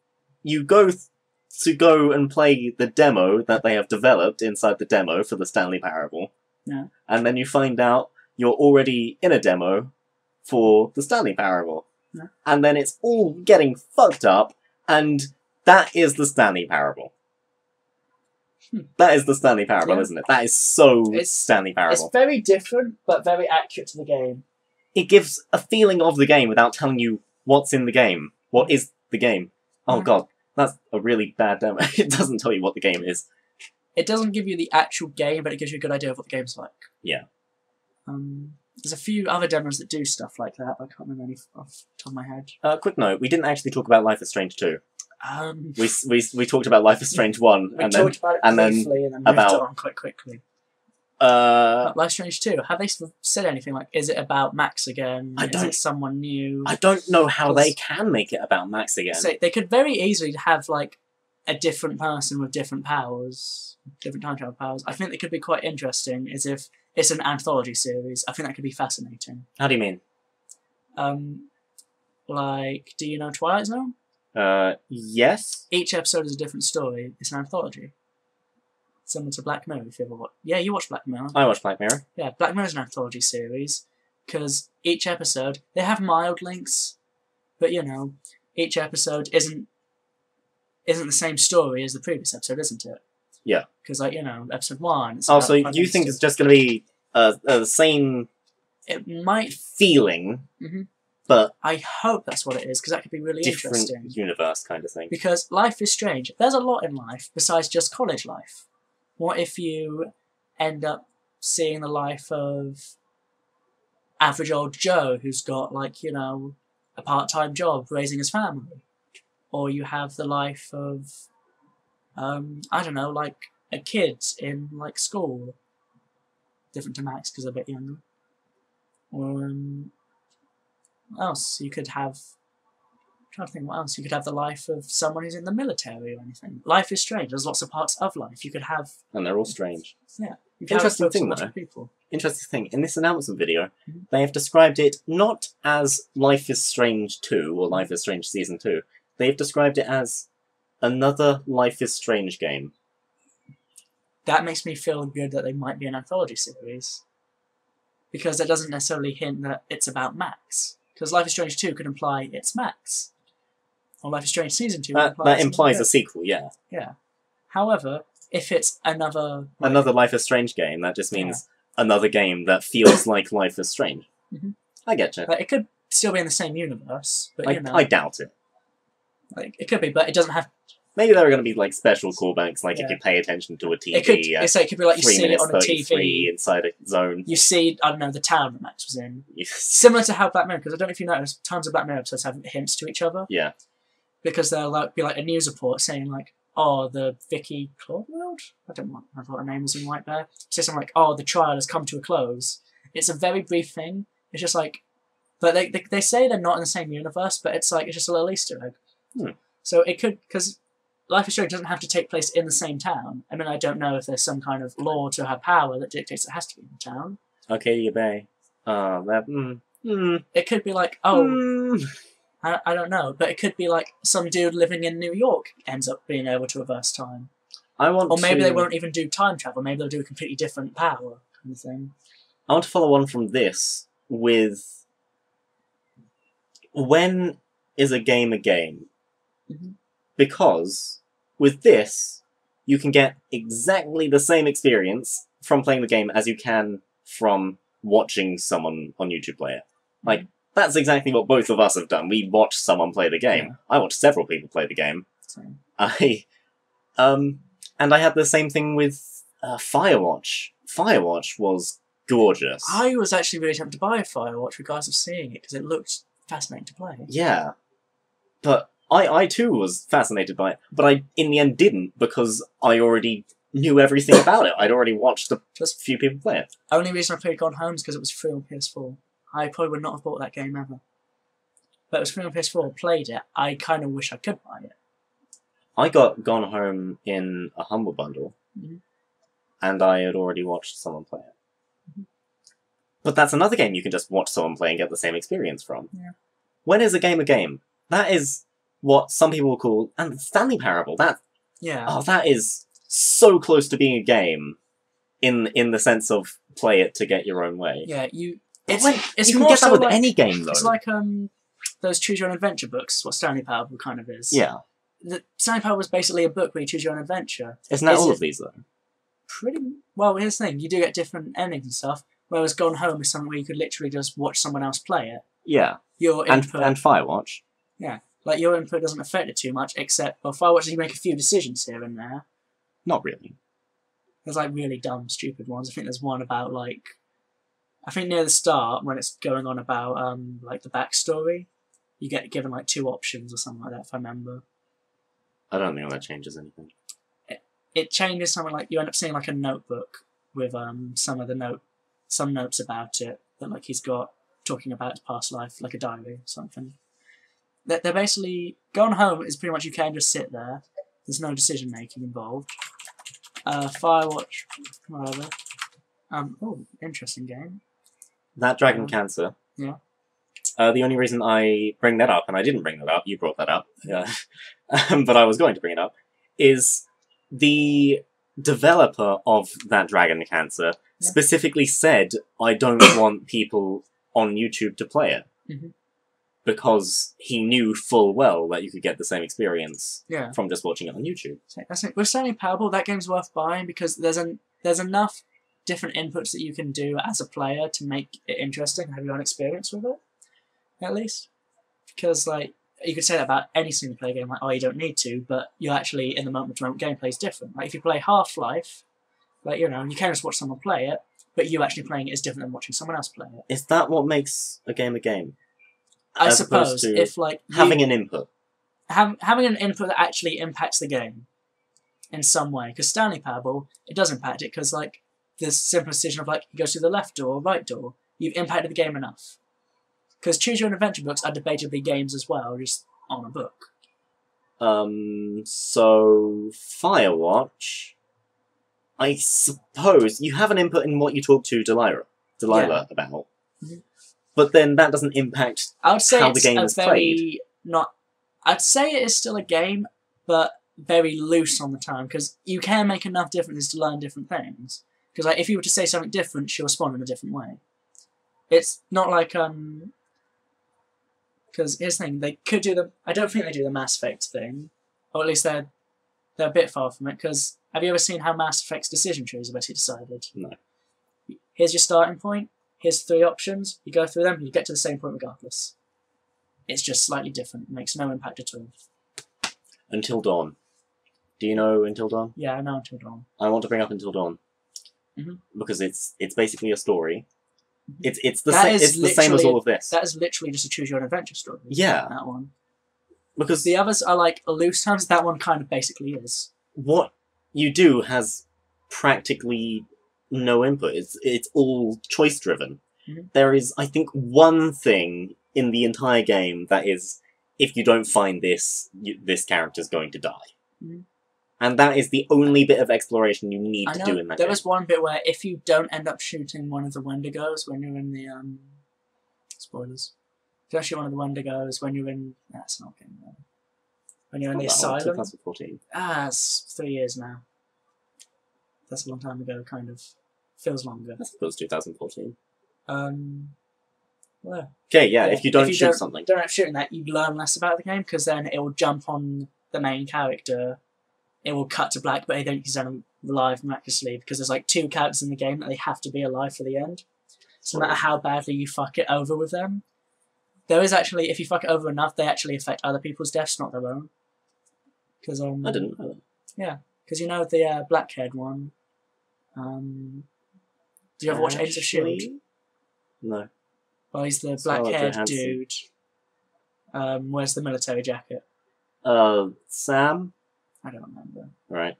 you go to go and play the demo that they have developed inside the demo for the Stanley Parable. Yeah. And then you find out you're already in a demo for the Stanley Parable. Yeah. And then it's all getting fucked up, and that is the Stanley Parable. That is the Stanley Parable, Yeah. isn't it? That is so It's- Stanley Parable. It's very different, but very accurate to the game. It gives a feeling of the game without telling you what's in the game. What is the game? Oh Mhm. god, That's a really bad demo. It doesn't tell you what the game is. It doesn't give you the actual game, but it gives you a good idea of what the game's like. Yeah. There's a few other demos that do stuff like that, but I can't remember any off the top of my head. Quick note, we didn't actually talk about Life is Strange 2. We talked about Life is Strange 1, we talked about it briefly and then moved on quite quickly. Life is Strange 2, have they said anything like, is it about Max again? Is it someone new? I don't know how they can make it about Max again. So they could very easily have like a different person with different powers, different time travel powers. I think it could be quite interesting, as if it's an anthology series. I think that could be fascinating. How do you mean? Like, do you know Twilight Zone? Yes. Each episode is a different story. It's an anthology. Similar to Black Mirror, if you ever watch. Yeah, you watch Black Mirror. I watch Black Mirror. Yeah, Black Mirror is an anthology series, because each episode, they have mild links, but you know, each episode isn't the same story as the previous episode, isn't it? Yeah. Because, like, you know, episode 1... Oh, so you think it's just going to be the same... It might... feeling, but... I hope that's what it is, because that could be really interesting. Different universe kind of thing. Because life is strange. There's a lot in life besides just college life. What if you end up seeing the life of average old Joe who's got, like, you know, a part-time job raising his family? Or you have the life of, I don't know, like a kid in like school, different to Max because they're a bit younger. Or what else? You could have. I'm trying to think what else. You could have the life of someone who's in the military or anything. Life is strange. There's lots of parts of life you could have. And they're all strange. Yeah. Interesting thing though. Interesting thing. In this announcement video, they have described it not as Life is Strange 2 or Life is Strange Season 2. They've described it as another Life is Strange game. That makes me feel good that they might be an anthology series. Because that doesn't necessarily hint that it's about Max. Because Life is Strange 2 could imply it's Max. Or Life is Strange Season 2 that implies a sequel, yeah. Yeah. However, if it's another... Like, another Life is Strange game, that just means another game that feels like Life is Strange. I get you. Like, it could still be in the same universe, but you know... I doubt it. Like, it could be, but it doesn't have... Maybe there are going to be like special callbacks, like if you pay attention to a TV. It could be like you see it on a TV inside a zone. You see, I don't know, the town that Max was in. Similar to how Black Mirror, because I don't know if you noticed, tons of Black Mirror episodes have hints to each other. Yeah. Because there'll like, be like a news report saying like, oh, the Vicky Claude? I don't know what her name was in White Bear. Say something like, oh, the trial has come to a close. It's a very brief thing. It's just like, but they say they're not in the same universe, but it's like, it's just a little Easter egg. So it could, because Life is Strange doesn't have to take place in the same town. I mean, I don't know if there's some kind of law to have power that dictates it has to be in the town. Arcadia Bay. It could be like, oh, I don't know, but it could be like some dude living in New York ends up being able to reverse time. Or maybe they won't even do time travel. Maybe they'll do a completely different power kind of thing. I want to follow on from this with when is a game a game? Because with this, you can get exactly the same experience from playing the game as you can from watching someone on YouTube play it. Like, that's exactly what both of us have done. We watched someone play the game. Yeah. I watched several people play the game. Same. And I had the same thing with Firewatch. Firewatch was gorgeous. I was actually really tempted to buy a Firewatch regardless of seeing it, because it looked fascinating to play. Yeah. But I too was fascinated by it, but I in the end didn't, because I already knew everything about it. I'd already watched just a few people play it. Only reason I played Gone Home is because it was free on PS4. I probably would not have bought that game ever. But it was free on PS4, played it. I kind of wish I could buy it. I got Gone Home in a Humble Bundle, and I had already watched someone play it. But that's another game you can just watch someone play and get the same experience from. Yeah. When is a game a game? That is what some people will call, and Stanley Parable, that is so close to being a game in the sense of play it to get your own way. Yeah, you can get that with any game, though. It's like those Choose Your Own Adventure books, what Stanley Parable kind of is. Yeah. Stanley Parable was basically a book where you choose your own adventure. Isn't that all of these, though? Pretty well, here's the thing, you do get different endings and stuff, whereas Gone Home is something where you could literally just watch someone else play it. Yeah. Your input. And Firewatch. Yeah. Like, your input doesn't affect it too much, except, well, Firewatch, you make a few decisions here and there. Not really. There's, like, really dumb, stupid ones. I think there's one about, like... I think near the start, when it's going on about, like, the backstory, you get given, like, 2 options or something like that, if I remember. I don't think that changes anything. It changes something like, you end up seeing, like, a notebook with, some notes about it that, like, he's got talking about his past life, like a diary or something. They're basically... Going home is pretty much you can just sit there. There's no decision-making involved. Firewatch, whatever. Oh, interesting game. That Dragon Cancer. Yeah. The only reason I bring that up, and I didn't bring that up, you brought that up, yeah, but I was going to bring it up, is the developer of that Dragon Cancer specifically said, I don't want people on YouTube to play it. Mm-hmm. Because he knew full well that you could get the same experience from just watching it on YouTube. That's it. With Stanley Parable, that game's worth buying because there's enough different inputs that you can do as a player to make it interesting and have your own experience with it, at least. Because, like, you could say that about any single player game, like, oh, you don't need to, but you actually, in the moment-to-moment gameplay is different. Like, if you play Half-Life, like, you know, you can just watch someone play it, but you actually playing it is different than watching someone else play it. Is that what makes a game a game? I suppose, if, like... Having an input. Having an input that actually impacts the game in some way. Because Stanley Parable, it does impact it, because, like, the simple decision of, like, you go through the left door or right door, you've impacted the game enough. Because Choose Your Own Adventure books are debatably games as well, just on a book. So... Firewatch... I suppose you have an input in what you talk to Delilah about. Mm-hmm. But then that doesn't impact how the game is played. I'd say it is still a game, but very loose on the time, because you can make enough differences to learn different things. Because, like, if you were to say something different, she'll respond in a different way. It's not like, because here's the thing, they could do I don't think they do the Mass Effect thing, or at least they're a bit far from it, because have you ever seen how Mass Effect's decision trees are basically decided? No. Here's your starting point. Here's 3 options, you go through them, and you get to the same point regardless. It's just slightly different, it makes no impact at all. Until Dawn. Do you know Until Dawn? Yeah, I know Until Dawn. I want to bring up Until Dawn. Mm-hmm. Because it's basically a story. Mm-hmm. It's the same as all of this. That is literally just a Choose Your Own Adventure story. Yeah. That one. Because the others are like loose times, that one kind of basically is. What you do has practically no input. It's all choice driven. Mm-hmm. There is, I think, one thing in the entire game that is, if you don't find this, this character's going to die. Mm-hmm. And that is the only bit of exploration you need to do in that game. There was one bit where if you don't end up shooting one of the Wendigos when you're in the spoilers. If you don't shoot one of the Wendigos when you're in that's not getting there. When you're in the asylum. 2014. It's 3 years now. That's a long time ago, kind of. Feels longer. I suppose 2014. Well, okay, yeah, if you don't shoot something. Don't end up shooting that, you learn less about the game, because then it will jump on the main character, it will cut to black, but I think he's alive miraculously, because there's like 2 characters in the game that they have to be alive for the end. So no matter how badly you fuck it over with them, there is actually, if you fuck it over enough, they actually affect other people's deaths, not their own. Because I didn't know that. Yeah, because you know the black-haired one. Do you ever watch Agents of S.H.I.E.L.D.? No. Well, he's the black-haired dude. Wears the military jacket. Sam? I don't remember. Right.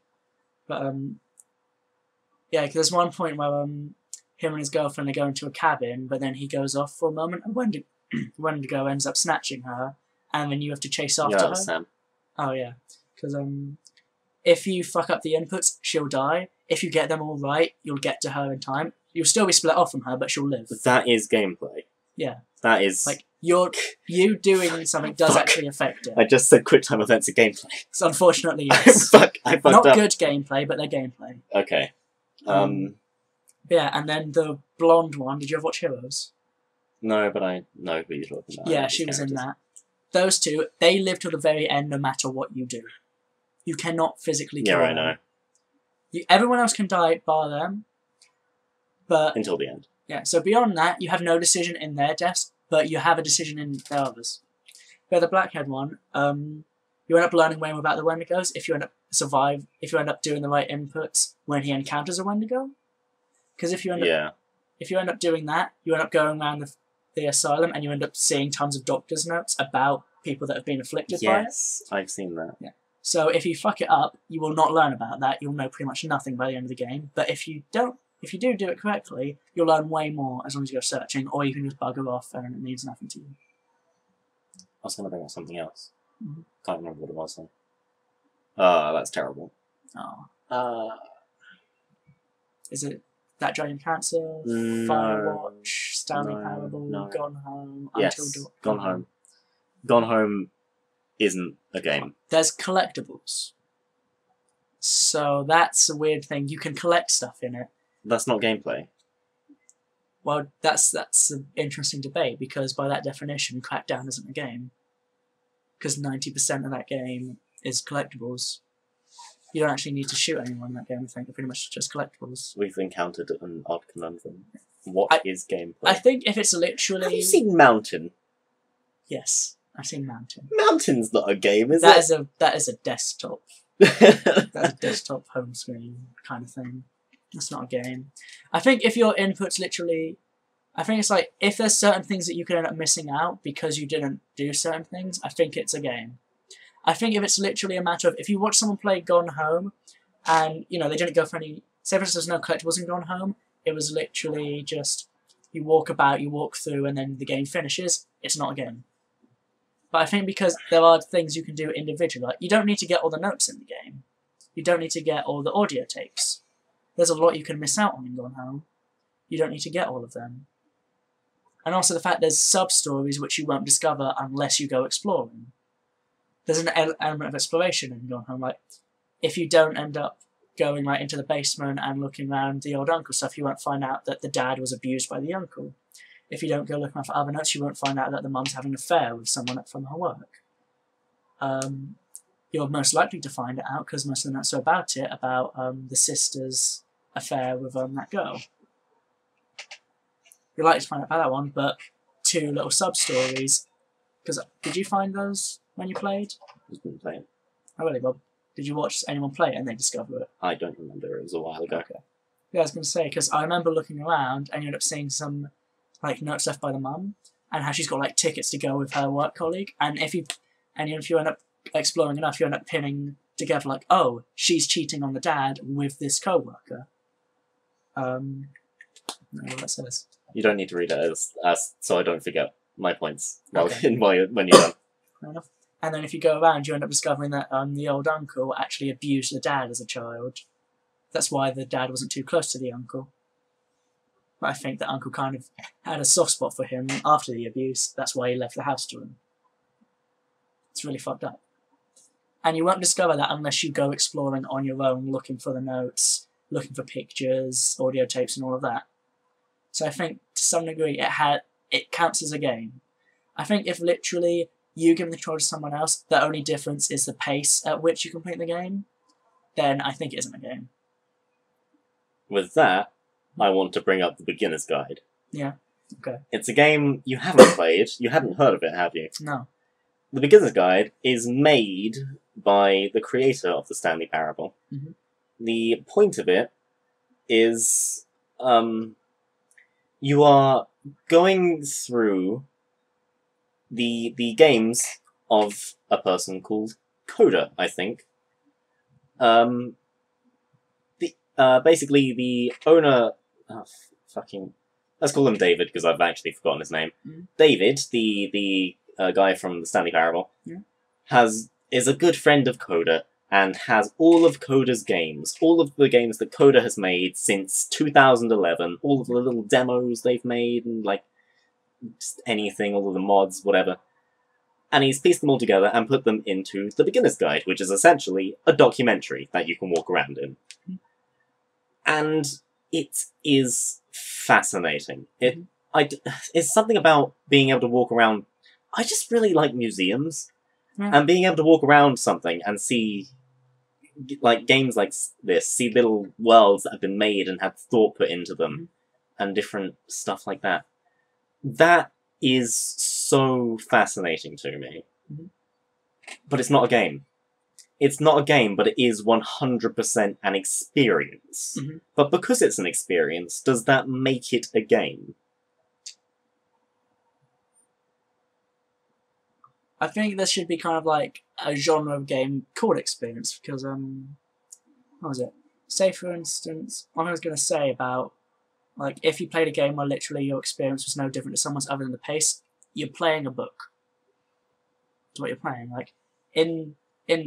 But, yeah, because there's one point where him and his girlfriend are going to a cabin, but then he goes off for a moment, and Wendigo ends up snatching her, and then you have to chase after her. Sam. Oh, yeah. Because, if you fuck up the inputs, she'll die. If you get them all right, you'll get to her in time. You'll still be split off from her, but she'll live. That is gameplay. Yeah. That is... Like, you doing something does actually affect it. I just said QuickTime events are gameplay. So unfortunately, yes. I fucked Not up. good gameplay, but they're gameplay. Okay. Yeah, and then the blonde one, did you ever watch Heroes? No, but I know who you're talking about. Yeah, she was in that. Those two, they live till the very end no matter what you do. You cannot physically kill them. I know. Everyone else can die bar them, but... Until the end. Yeah, so beyond that, you have no decision in their deaths, but you have a decision in the others. Yeah, the blackhead one. You end up learning way more about the Wendigos if you end up if you end up doing the right inputs when he encounters a Wendigo. Because if you end up doing that, you end up going around the asylum and you end up seeing tons of doctor's notes about people that have been afflicted by it. Yes, I've seen that. Yeah. So if you fuck it up, you will not learn about that. You'll know pretty much nothing by the end of the game. But if you do it correctly, you'll learn way more as long as you go searching, or you can just bugger off and it means nothing to you. I was going to bring up something else. Mm-hmm. Can't remember what it was though. That's terrible. Oh. Is it That Dragon Cancer, No. Firewatch, Stanley No, Parable, no. Gone Home, Yes, Until Dawn? Gone Home. Gone Home isn't a game. There's collectibles. So that's a weird thing. You can collect stuff in it. That's not gameplay. Well, that's an interesting debate, because by that definition, Crackdown isn't a game. Because 90% of that game is collectibles. You don't actually need to shoot anyone in that game, I think. They're pretty much just collectibles. We've encountered an odd conundrum. What is gameplay? I think if it's literally... Have you seen Mountain? Yes, I've seen Mountain. Mountain's not a game, is That it? That is a desktop. That's a desktop home screen kind of thing. That's not a game. I think if your input's literally... I think it's like, if there's certain things that you can end up missing out because you didn't do certain things, I think it's a game. I think if it's literally a matter of, if you watch someone play Gone Home, and, you know, they didn't go for any... Say for instance, there's no collectibles in Gone Home, it was literally just, you walk about, you walk through, and then the game finishes, it's not a game. But I think because there are things you can do individually, like, you don't need to get all the notes in the game. You don't need to get all the audio tapes. There's a lot you can miss out on in Gone Home. You don't need to get all of them. And also the fact there's sub-stories which you won't discover unless you go exploring. There's an element of exploration in Gone Home. Like, if you don't end up going right into the basement and looking around the old uncle stuff, you won't find out that the dad was abused by the uncle. If you don't go looking for other notes, you won't find out that the mum's having an affair with someone from her work. You're most likely to find it out because most of the notes are about it, about the sister's affair with that girl. You're likely to find out about that one, but two little sub-stories. Because did you find those when you played? I didn't play it. Oh, really, Bob? Did you watch anyone play it and they discover it? I don't remember. It was a while ago. Okay. Yeah, I was going to say, because I remember looking around and you end up seeing some like notes left by the mum and how she's got like tickets to go with her work colleague. And if you end up exploring enough, you end up pinning together like, oh, she's cheating on the dad with this co-worker. I don't know what that says. You don't need to read it as so I don't forget my points Okay. when you're done. Fair enough. And then if you go around, you end up discovering that the old uncle actually abused the dad as a child. That's why the dad wasn't too close to the uncle. But I think the uncle kind of had a soft spot for him after the abuse. That's why he left the house to him. It's really fucked up. And you won't discover that unless you go exploring on your own, looking for the notes, looking for pictures, audio tapes and all of that. So I think, to some degree, it counts as a game. I think if literally you give the control to someone else, the only difference is the pace at which you complete the game, then I think it isn't a game. With that, I want to bring up the Beginner's Guide. Yeah, okay. It's a game you haven't played. You hadn't heard of it, have you? No. The Beginner's Guide is made by the creator of the Stanley Parable. Mm-hmm. The point of it is you are going through the games of a person called Coda, I think. Basically, the owner... let's call him David, because I've actually forgotten his name. Mm. David, the guy from the Stanley Parable, is a good friend of Coda, and has all of Coda's games, all of the games that Coda has made since 2011, all of the little demos they've made, and like, just anything, all of the mods, whatever. And he's pieced them all together and put them into the Beginner's Guide, which is essentially a documentary that you can walk around in. And it is fascinating. It's something about being able to walk around. I just really like museums. Yeah. And being able to walk around something and see like games like this, see little worlds that have been made and had thought put into them, and different stuff like that. That is so fascinating to me. But it's not a game. It's not a game, but it is 100% an experience. But because it's an experience, does that make it a game? I think there should be kind of like a genre of game called experience, because, what was it? Say, for instance, what I was going to say about, like, if you played a game where literally your experience was no different to someone's other than the pace, you're playing a book. That's what you're playing. Like, in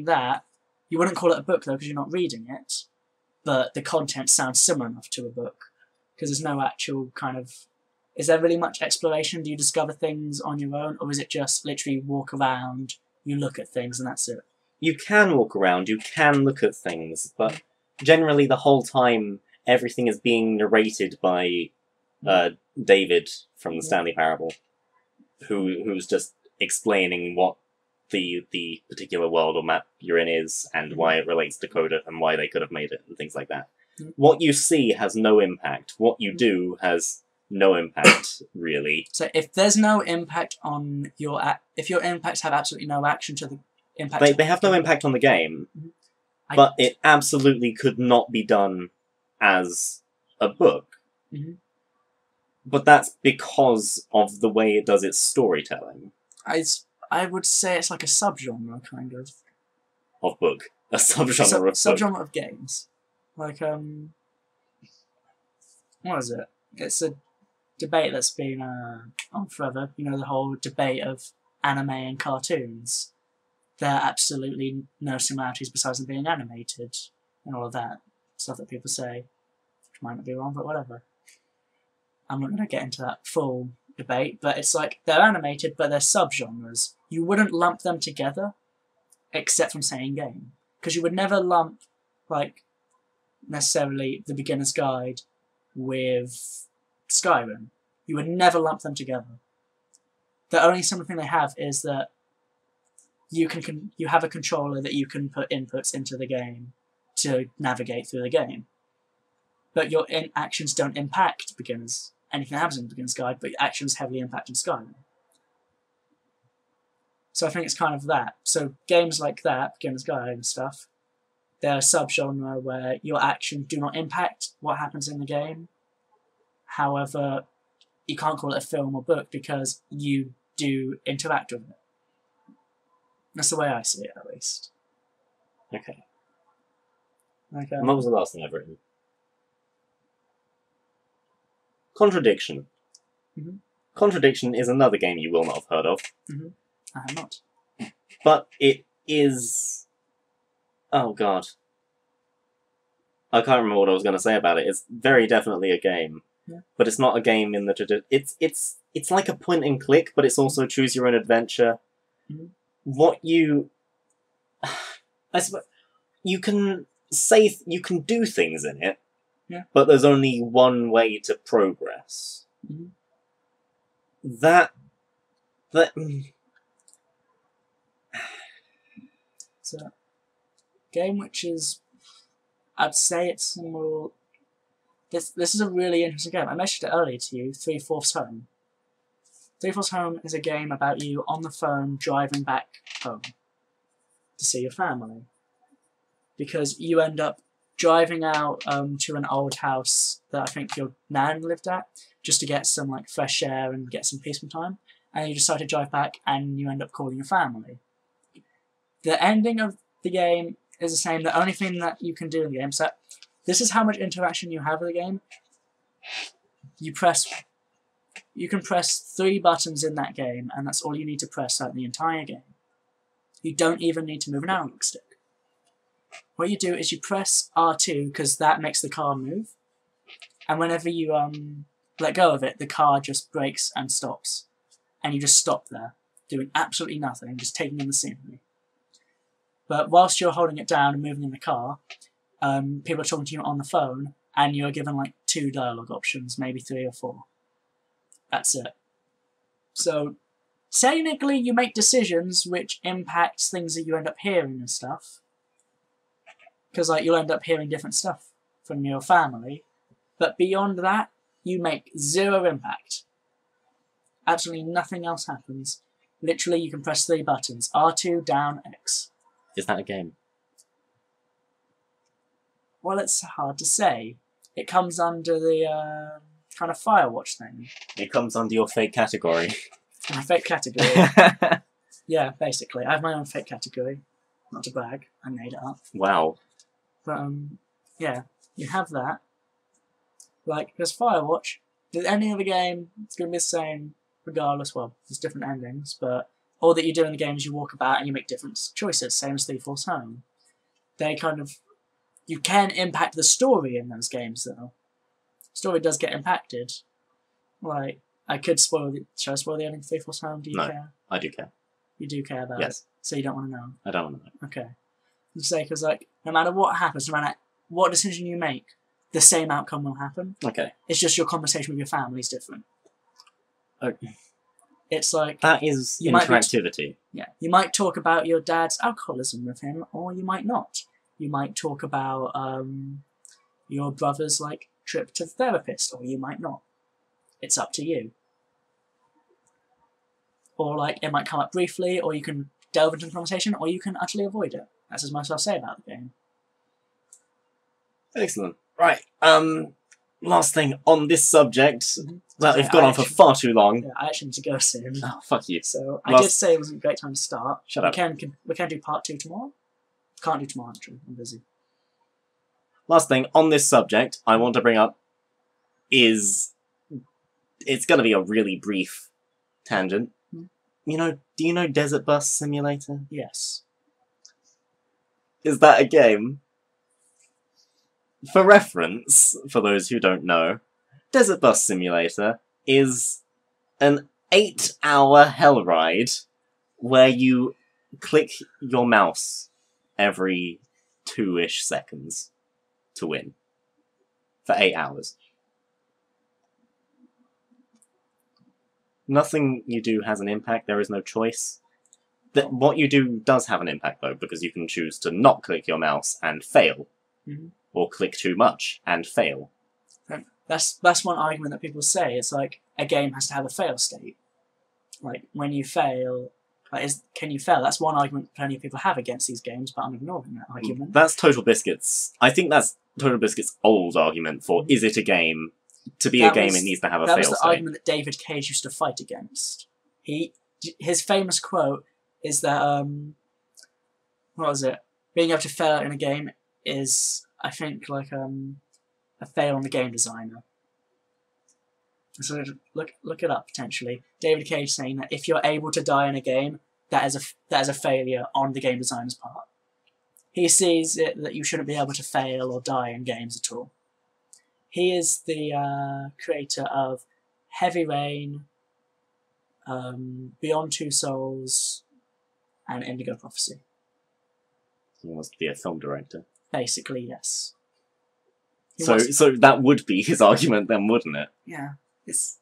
that, you wouldn't call it a book, though, because you're not reading it, but the content sounds similar enough to a book, because there's no actual kind of... Is there really much exploration? Do you discover things on your own, or is it just literally walk around, you look at things, and that's it? You can walk around, you can look at things, but generally the whole time everything is being narrated by David from the Stanley Parable, who's just explaining what the particular world or map you're in is, and why it relates to Coda, and why they could have made it, and things like that. What you see has no impact. What you do has no impact, really. So if there's no impact on your... if your impacts have absolutely no action to the impact... They have no impact on the game, but it absolutely could not be done as a book. But that's because of the way it does its storytelling. I would say it's like a subgenre, kind of. Of book. A subgenre of book. Subgenre of games. Like, what is it? It's a debate that's been on forever. You know, the whole debate of anime and cartoons. There are absolutely no similarities besides them being animated and all of that stuff that people say, which might not be wrong, but whatever. I'm not going to get into that full debate, but it's like they're animated, but they're subgenres. You wouldn't lump them together, except from saying game, because you would never lump, like, necessarily The Beginner's Guide with Skyrim. You would never lump them together. The only similar thing they have is that you have a controller that you can put inputs into the game to navigate through the game. But your actions don't impact beginners. Anything that happens in the Beginner's Guide, but your actions heavily impact in Skyrim. So I think it's kind of that. So games like that, Beginner's Guide and stuff, they're a subgenre where your actions do not impact what happens in the game. However, you can't call it a film or book because you do interact with it. That's the way I see it, at least. Okay. Like, and what was the last thing I've written? Contradiction. Contradiction is another game you will not have heard of. I have not. But it is... Oh, God. I can't remember what I was going to say about it. It's very definitely a game. Yeah. But it's not a game in the... It's like a point and click, but it's also choose your own adventure. What you... I suppose... You can say... You can do things in it, but there's only one way to progress. That... It's a game which is... I'd say it's more... This is a really interesting game. I mentioned it earlier to you, 3/4 Home. 3/4 Home is a game about you on the phone driving back home to see your family. Because you end up driving out to an old house that I think your nan lived at, just to get some like fresh air and get some peaceful time. And you decide to drive back and you end up calling your family. The ending of the game is the same. The only thing that you can do in the game, so this is how much interaction you have with the game. You can press 3 buttons in that game, and that's all you need to press out the entire game. You don't even need to move an analog stick. What you do is you press R2, because that makes the car move, and whenever you let go of it, the car just brakes and stops. And you just stop there, doing absolutely nothing, just taking in the scenery. But whilst you're holding it down and moving in the car, people are talking to you on the phone, and you're given like 2 dialogue options, maybe 3 or 4. That's it. So, technically you make decisions which impacts things that you end up hearing and stuff. Because like you'll end up hearing different stuff from your family. But beyond that, you make 0 impact. Absolutely nothing else happens. Literally, you can press 3 buttons. R2, down, X. Is that a game? Well, it's hard to say. It comes under the kind of Firewatch thing. It comes under your fake category. My fake category. Yeah, basically. I have my own fake category. Not to brag. I made it up. Wow. But, yeah. You have that. Like, because Firewatch, any other game, it's going to be the same regardless. Well, there's different endings, but all that you do in the game is you walk about and you make different choices, same as Three Force Home. They kind of... You can impact the story in those games, though. Story does get impacted. Like, I could spoil the... Should I spoil the ending of Three Force Home? Do you care? I do care. You do care about Yes. it? So you don't want to know? I don't want to know. Okay. You say, because, like, no matter what happens, no matter what decision you make, the same outcome will happen. Okay. It's just your conversation with your family is different. Okay. It's like... That is interactivity. Yeah. You might talk about your dad's alcoholism with him, or you might not. You might talk about your brother's, like, trip to the therapist, or you might not. It's up to you. Or, like, it might come up briefly, or you can delve into the conversation, or you can utterly avoid it. That's as much as I'll say about the game. Excellent. Right. Last thing on this subject. Mm-hmm. Well, we've gone on for far too long. Yeah, I actually need to go soon. Oh, fuck you. So, I did say it wasn't a great time to start. Shut up. We can do part 2 tomorrow. Can't do tomorrow, actually. I'm busy. Last thing on this subject I want to bring up is... It's going to be a really brief tangent. Hmm. You know, do you know Desert Bus Simulator? Yes. Is that a game? For reference, for those who don't know, Desert Bus Simulator is an 8-hour hell ride where you click your mouse every 2-ish seconds to win. For 8 hours. Nothing you do has an impact, there is no choice. What you do does have an impact though, because you can choose to not click your mouse and fail. Mm-hmm. Or click too much and fail. That's one argument that people say. It's like, a game has to have a fail state. Like, when you fail, like, can you fail? That's one argument plenty of people have against these games, but I'm ignoring that argument. That's Total Biscuit's... I think that's Total Biscuit's old argument for, is it a game? To be a game, it needs to have a fail state. That was the argument that David Cage used to fight against. His famous quote is that, what was it? Being able to fail in a game is... I think, like, a fail on the game designer. So look it up, potentially. David Cage saying that if you're able to die in a game, that is a failure on the game designer's part. He sees it that you shouldn't be able to fail or die in games at all. He is the creator of Heavy Rain, Beyond Two Souls, and Indigo Prophecy. He wants to be a film director. Basically, yes. So that would be his argument then, wouldn't it? Yeah. It's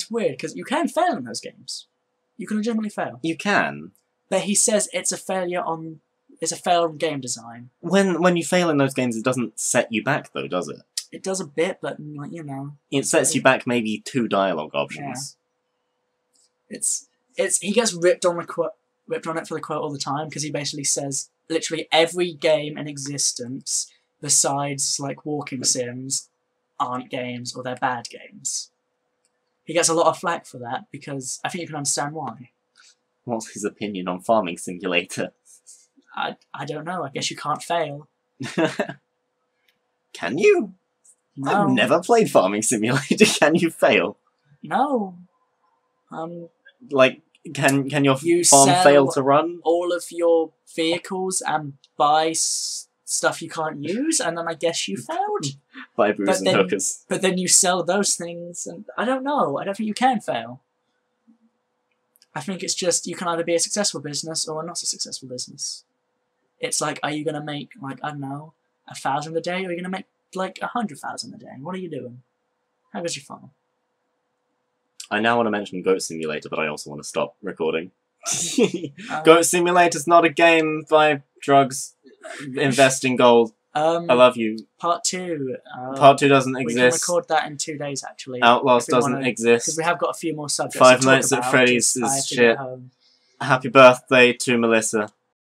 weird, because you can fail in those games. You can legitimately fail. You can. But he says it's a fail on game design. When you fail in those games, it doesn't set you back, though, does it? It does a bit, but, like, you know... It sets you back maybe 2 dialogue options. Yeah. He gets ripped on it for the quote all the time, because he basically says... Literally every game in existence, besides, like, walking sims, aren't games or they're bad games. He gets a lot of flack for that, because I think you can understand why. What's his opinion on Farming Simulator? I don't know, I guess you can't fail. Can you? No. I've never played Farming Simulator, can you fail? No. Like... Can your farm fail to run? All of your vehicles and buy stuff you can't use, and then I guess you failed. Buy booze and hookers. But then you sell those things, and I don't know. I don't think you can fail. I think it's just you can either be a successful business or not a successful business. It's like, are you going to make, like, I don't know, 1,000 a day, or are you going to make, like, 100,000 a day? What are you doing? How goes your farm? I now want to mention Goat Simulator, but I also want to stop recording. Goat Simulator's not a game. Buy drugs. Invest in gold. I love you. Part 2. Part 2 doesn't exist. We can record that in 2 days, actually. Outlast doesn't exist. Because we have got a few more subjects 5 Nights at Freddy's is shit. Happy birthday to Melissa.